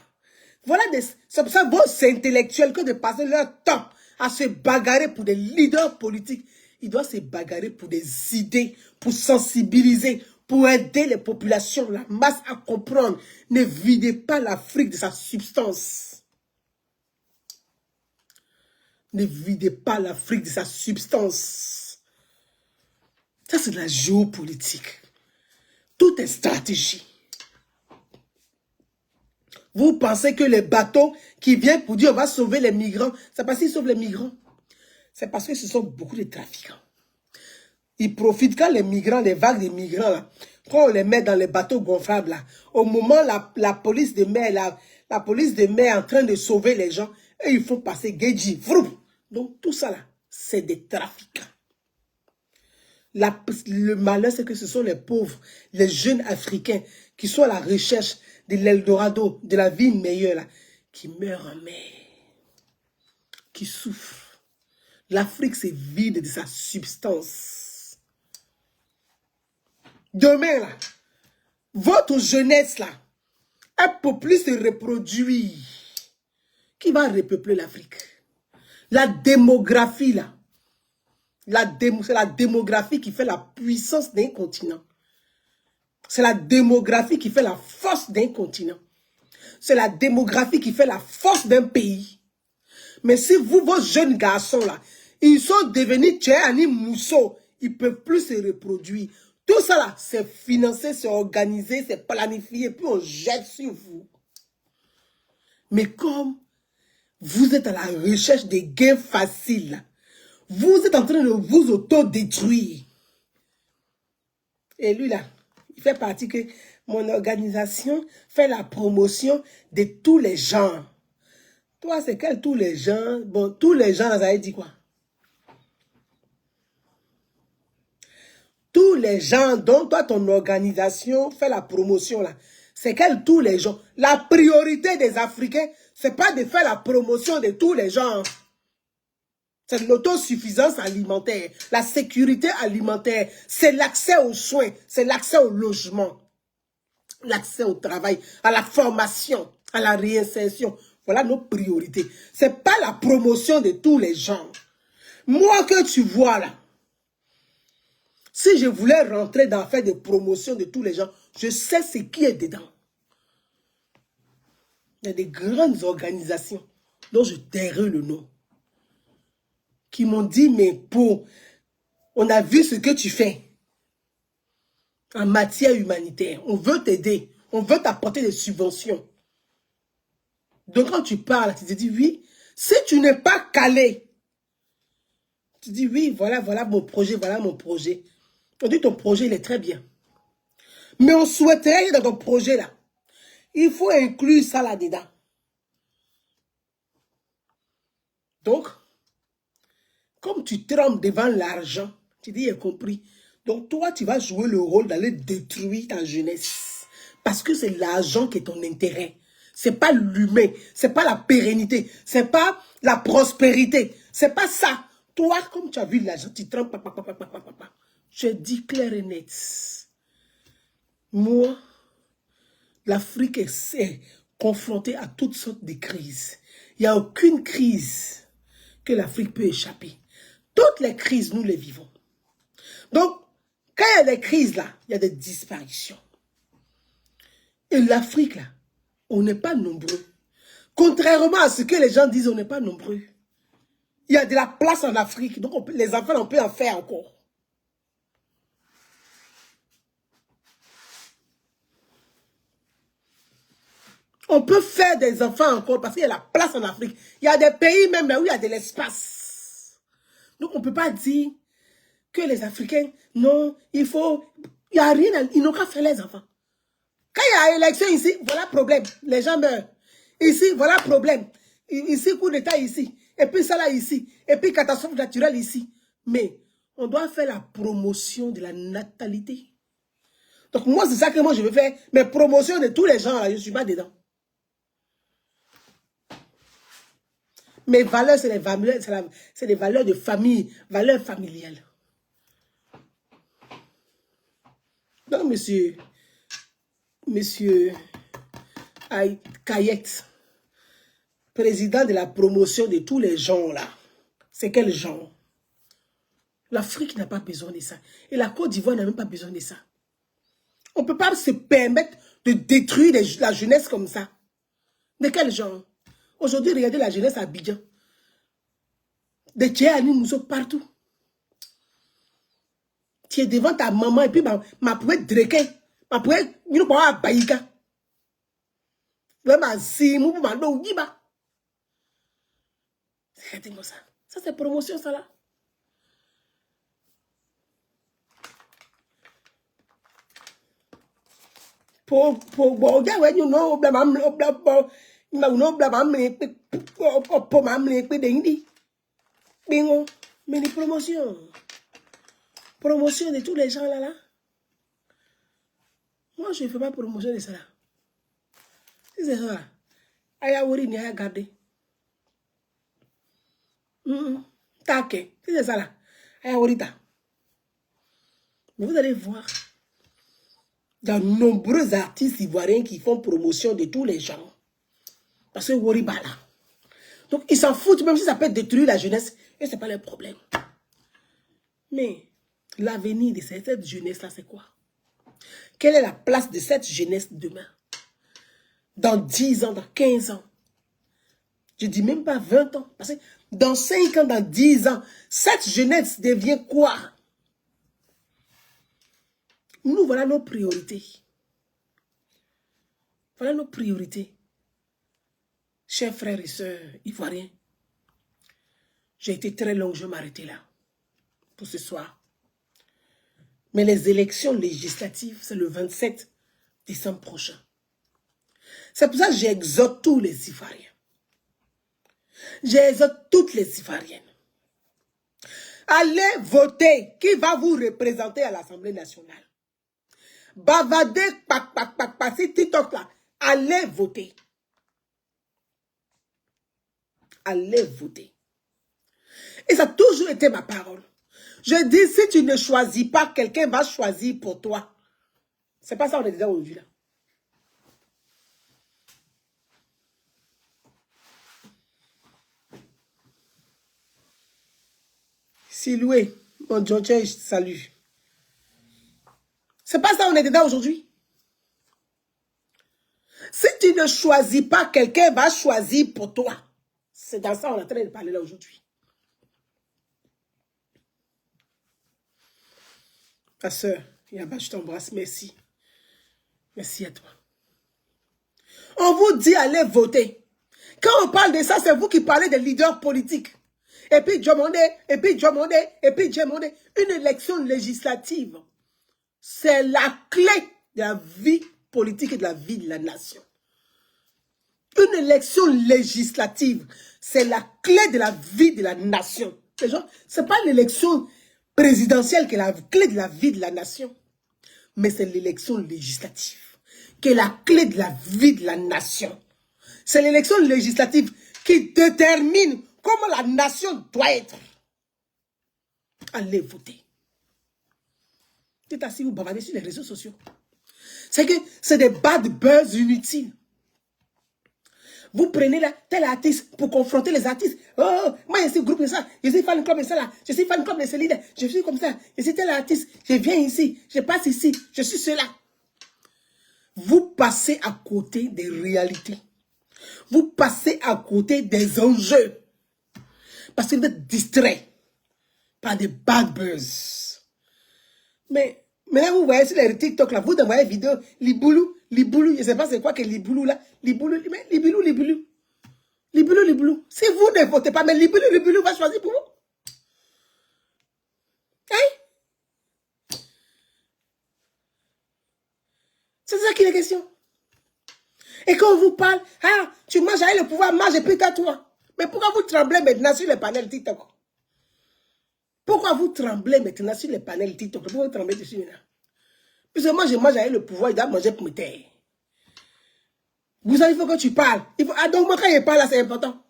Voilà, c'est pour ça que vos intellectuels, que de passer leur temps à se bagarrer pour des leaders politiques, ils doivent se bagarrer pour des idées, pour sensibiliser, pour aider les populations, la masse à comprendre. Ne videz pas l'Afrique de sa substance. Ne videz pas l'Afrique de sa substance. Ça, c'est de la géopolitique. Tout est stratégie. Vous pensez que les bateaux qui viennent pour dire on va sauver les migrants, c'est parce qu'ils sauvent les migrants. C'est parce que ce sont beaucoup de trafiquants. Ils profitent quand les migrants, les vagues de migrants, là, quand on les met dans les bateaux gonflables, là, au moment la police de mer, la police de mer est en train de sauver les gens, et il faut passer Gedji. Donc tout ça là, c'est des trafiquants. Le malheur, c'est que ce sont les pauvres, les jeunes Africains qui sont à la recherche de l'Eldorado, de la vie meilleure, là, qui meurent en mer, qui souffrent. L'Afrique, c'est vide de sa substance. Demain, là, votre jeunesse, là, elle peut plus se reproduire. Qui va repeupler l'Afrique? La démographie, là. C'est la démographie qui fait la puissance d'un continent. C'est la démographie qui fait la force d'un continent. C'est la démographie qui fait la force d'un pays. Mais si vous, vos jeunes garçons là, ils sont devenus Tchéani Mousso, ils ne peuvent plus se reproduire. Tout ça là, c'est financé, c'est organisé, c'est planifié, puis on jette sur vous. Mais comme vous êtes à la recherche des gains faciles, là, vous êtes en train de vous auto-détruire. Et lui là, il fait partie que mon organisation fait la promotion de tous les gens. Toi, c'est quel tous les gens? Bon, tous les gens, ça veut dire quoi? Tous les gens dont toi, ton organisation fait la promotion là. C'est quel tous les gens? La priorité des Africains, c'est pas de faire la promotion de tous les gens. C'est l'autosuffisance alimentaire, la sécurité alimentaire, c'est l'accès aux soins, c'est l'accès au logement, l'accès au travail, à la formation, à la réinsertion. Voilà nos priorités. Ce n'est pas la promotion de tous les gens. Moi que tu vois là, si je voulais rentrer dans faire des promotions de tous les gens, je sais ce qui est dedans. Il y a des grandes organisations dont je tairai le nom, qui m'ont dit, mais on a vu ce que tu fais en matière humanitaire. On veut t'aider. On veut t'apporter des subventions. Donc quand tu parles, tu te dis, oui, si tu n'es pas calé, tu dis, oui, voilà mon projet, voilà mon projet. On dit, ton projet, il est très bien. Mais on souhaiterait dans ton projet là, il faut inclure ça là-dedans. Donc, comme tu trembles devant l'argent, tu dis, j'ai compris. Donc, toi, tu vas jouer le rôle d'aller détruire ta jeunesse. Parce que c'est l'argent qui est ton intérêt. C'est pas l'humain. C'est pas la pérennité. C'est pas la prospérité. C'est pas ça. Toi, comme tu as vu l'argent, tu trembles. Je dis clair et net. Moi, l'Afrique est confrontée à toutes sortes de crises. Il n'y a aucune crise que l'Afrique peut échapper. Toutes les crises, nous les vivons. Donc, quand il y a des crises là, il y a des disparitions. Et l'Afrique là, on n'est pas nombreux. Contrairement à ce que les gens disent, on n'est pas nombreux. Il y a de la place en Afrique, donc les enfants, on peut en faire encore. On peut faire des enfants encore parce qu'il y a la place en Afrique. Il y a des pays même là où il y a de l'espace. Donc on ne peut pas dire que les Africains, non, il n'y a rien, ils n'ont qu'à faire les enfants. Quand il y a élection ici, voilà le problème. Les gens meurent. Ici, voilà le problème. Ici, coup d'État ici. Et puis ça là ici. Et puis catastrophe naturelle ici. Mais on doit faire la promotion de la natalité. Donc moi, c'est ça que moi je veux faire. Mais promotion de tous les gens là, je ne suis pas dedans. Mes valeurs, c'est des valeurs de famille, valeurs familiales. Donc, monsieur Kayet, président de la promotion de tous les gens là, c'est quel genre? L'Afrique n'a pas besoin de ça. Et la Côte d'Ivoire n'a même pas besoin de ça. On ne peut pas se permettre de détruire la jeunesse comme ça. De quel genre? Aujourd'hui, regardez la jeunesse à Abidjan. Des Tchéani nous sommes partout. Tu es devant ta maman et puis ma pouvait dréquer. Ma pouvait, nous pouvons avoir baïka. Vraiment, si, nous pouvons aller au Giba. Regardez-moi ça. Ça, c'est promotion, ça là. Pour gars, ouais, nous non, mais les promotions. Promotion de tous les gens là, là. Moi, je ne fais pas promotion de ça là. Si c'est ça là, Ayawori n'y a gardé. Take. Si c'est ça là, Ayawori ta. Mais vous allez voir, il y a de nombreux artistes ivoiriens qui font promotion de tous les gens. Parce que Wori Bala. Donc, ils s'en foutent, même si ça peut détruire la jeunesse. Et ce n'est pas leur problème. Mais l'avenir de cette jeunesse-là, c'est quoi? Quelle est la place de cette jeunesse demain? Dans 10 ans, dans 15 ans. Je ne dis même pas 20 ans. Parce que dans 5 ans, dans 10 ans, cette jeunesse devient quoi? Nous, voilà nos priorités. Voilà nos priorités. Chers frères et sœurs ivoiriens, j'ai été très long, je vais m'arrêter là pour ce soir. Mais les élections législatives, c'est le 27 décembre prochain. C'est pour ça que j'exhorte tous les Ivoiriens. J'exhorte toutes les Ivoiriennes. Allez voter. Qui va vous représenter à l'Assemblée nationale? Bavardez, passer TikTok là. Allez voter. Allez voter. Et ça a toujours été ma parole. Je dis, si tu ne choisis pas, quelqu'un va choisir pour toi. C'est pas ça qu'on est déjà aujourd'hui là. Siloué, mon John, je salue. C'est pas ça on est dedans aujourd'hui. Si tu ne choisis pas, quelqu'un va choisir pour toi. C'est dans ça qu'on est en train de parler là aujourd'hui. Ta soeur, Yaba, je t'embrasse, merci. Merci à toi. On vous dit allez voter. Quand on parle de ça, c'est vous qui parlez des leaders politiques. Et puis Djomondé, et puis Djomondé, et puis Djomondé. Une élection législative, c'est la clé de la vie politique et de la vie de la nation. Une élection législative, c'est la clé de la vie de la nation. Ce n'est pas l'élection présidentielle qui est la clé de la vie de la nation, mais c'est l'élection législative qui est la clé de la vie de la nation. C'est l'élection législative qui détermine comment la nation doit être. Allez voter. C'est assis, vous bavardez sur les réseaux sociaux. C'est que c'est des bad buzz inutiles. Vous prenez là, tel artiste pour confronter les artistes. Oh, moi je suis groupe de ça, je suis fan club de ça là, je suis fan club de Céline, je suis comme ça, je suis tel artiste, je viens ici, je passe ici, je suis cela. Vous passez à côté des réalités. Vous passez à côté des enjeux. Parce que vous êtes distrait par des bad buzz. Mais maintenant, vous voyez sur les TikTok, là, vous envoyez vidéo, Liboulou, je ne sais pas c'est quoi que Liboulou, là. Liboulou. Si vous ne votez pas, mais Liboulou va choisir pour vous. Hein? C'est ça qui est la question. Et quand on vous parle, ah, tu manges avec le pouvoir, mange et puis toi. Mais pourquoi vous tremblez maintenant sur les panels TikTok? Pourquoi vous tremblez maintenant sur les panels TikTok? Pourquoi vous tremblez dessus maintenant? Puisque moi, je mange avec le pouvoir, il doit manger pour me taire. Vous savez, il faut que tu parles. Ah, donc moi, quand je parle là, c'est important.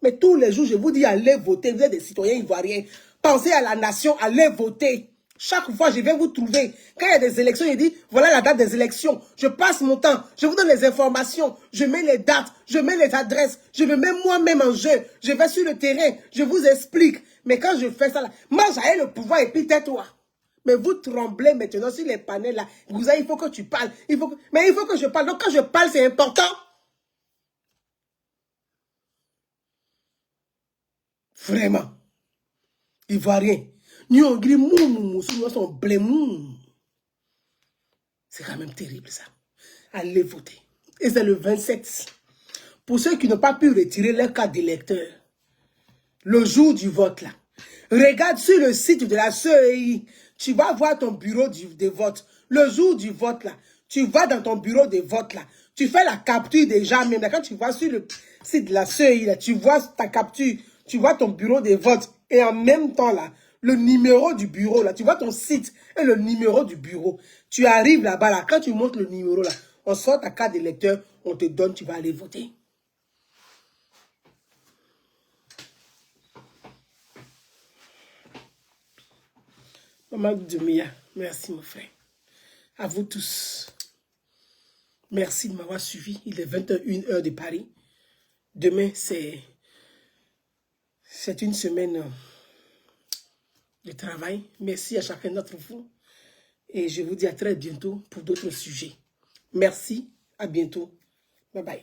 Mais tous les jours, je vous dis, allez voter. Vous êtes des citoyens ivoiriens. Pensez à la nation, allez voter. Chaque fois, je viens vous trouver. Quand il y a des élections, je dis, voilà la date des élections. Je passe mon temps. Je vous donne les informations. Je mets les dates. Je mets les adresses. Je me mets moi-même en jeu. Je vais sur le terrain. Je vous explique. Mais quand je fais ça, là, moi, j'ai le pouvoir et puis tais-toi. Mais vous tremblez maintenant sur les panels là. Vous avez, il faut que tu parles. Mais il faut que je parle. Donc quand je parle, c'est important. Vraiment. Ivoirien. Nous, on dit, c'est quand même terrible ça. Allez voter. Et c'est le 27. Pour ceux qui n'ont pas pu retirer leur carte d'électeur, le jour du vote là, regarde sur le site de la CEI, tu vas voir ton bureau de vote. Le jour du vote là, tu vas dans ton bureau de vote là, tu fais la capture déjà même. Là, quand tu vas sur le site de la CEI là, tu vois ta capture, tu vois ton bureau de vote et en même temps là, le numéro du bureau là, tu vois ton site et le numéro du bureau. Tu arrives là-bas là, quand tu montres le numéro là, on sort ta carte d'électeur, on te donne, tu vas aller voter. Maman Doumia, merci mon frère. À vous tous. Merci de m'avoir suivi. Il est 21h de Paris. Demain, c'est une semaine de travail. Merci à chacun d'entre vous. Et je vous dis à très bientôt pour d'autres sujets. Merci, à bientôt. Bye bye.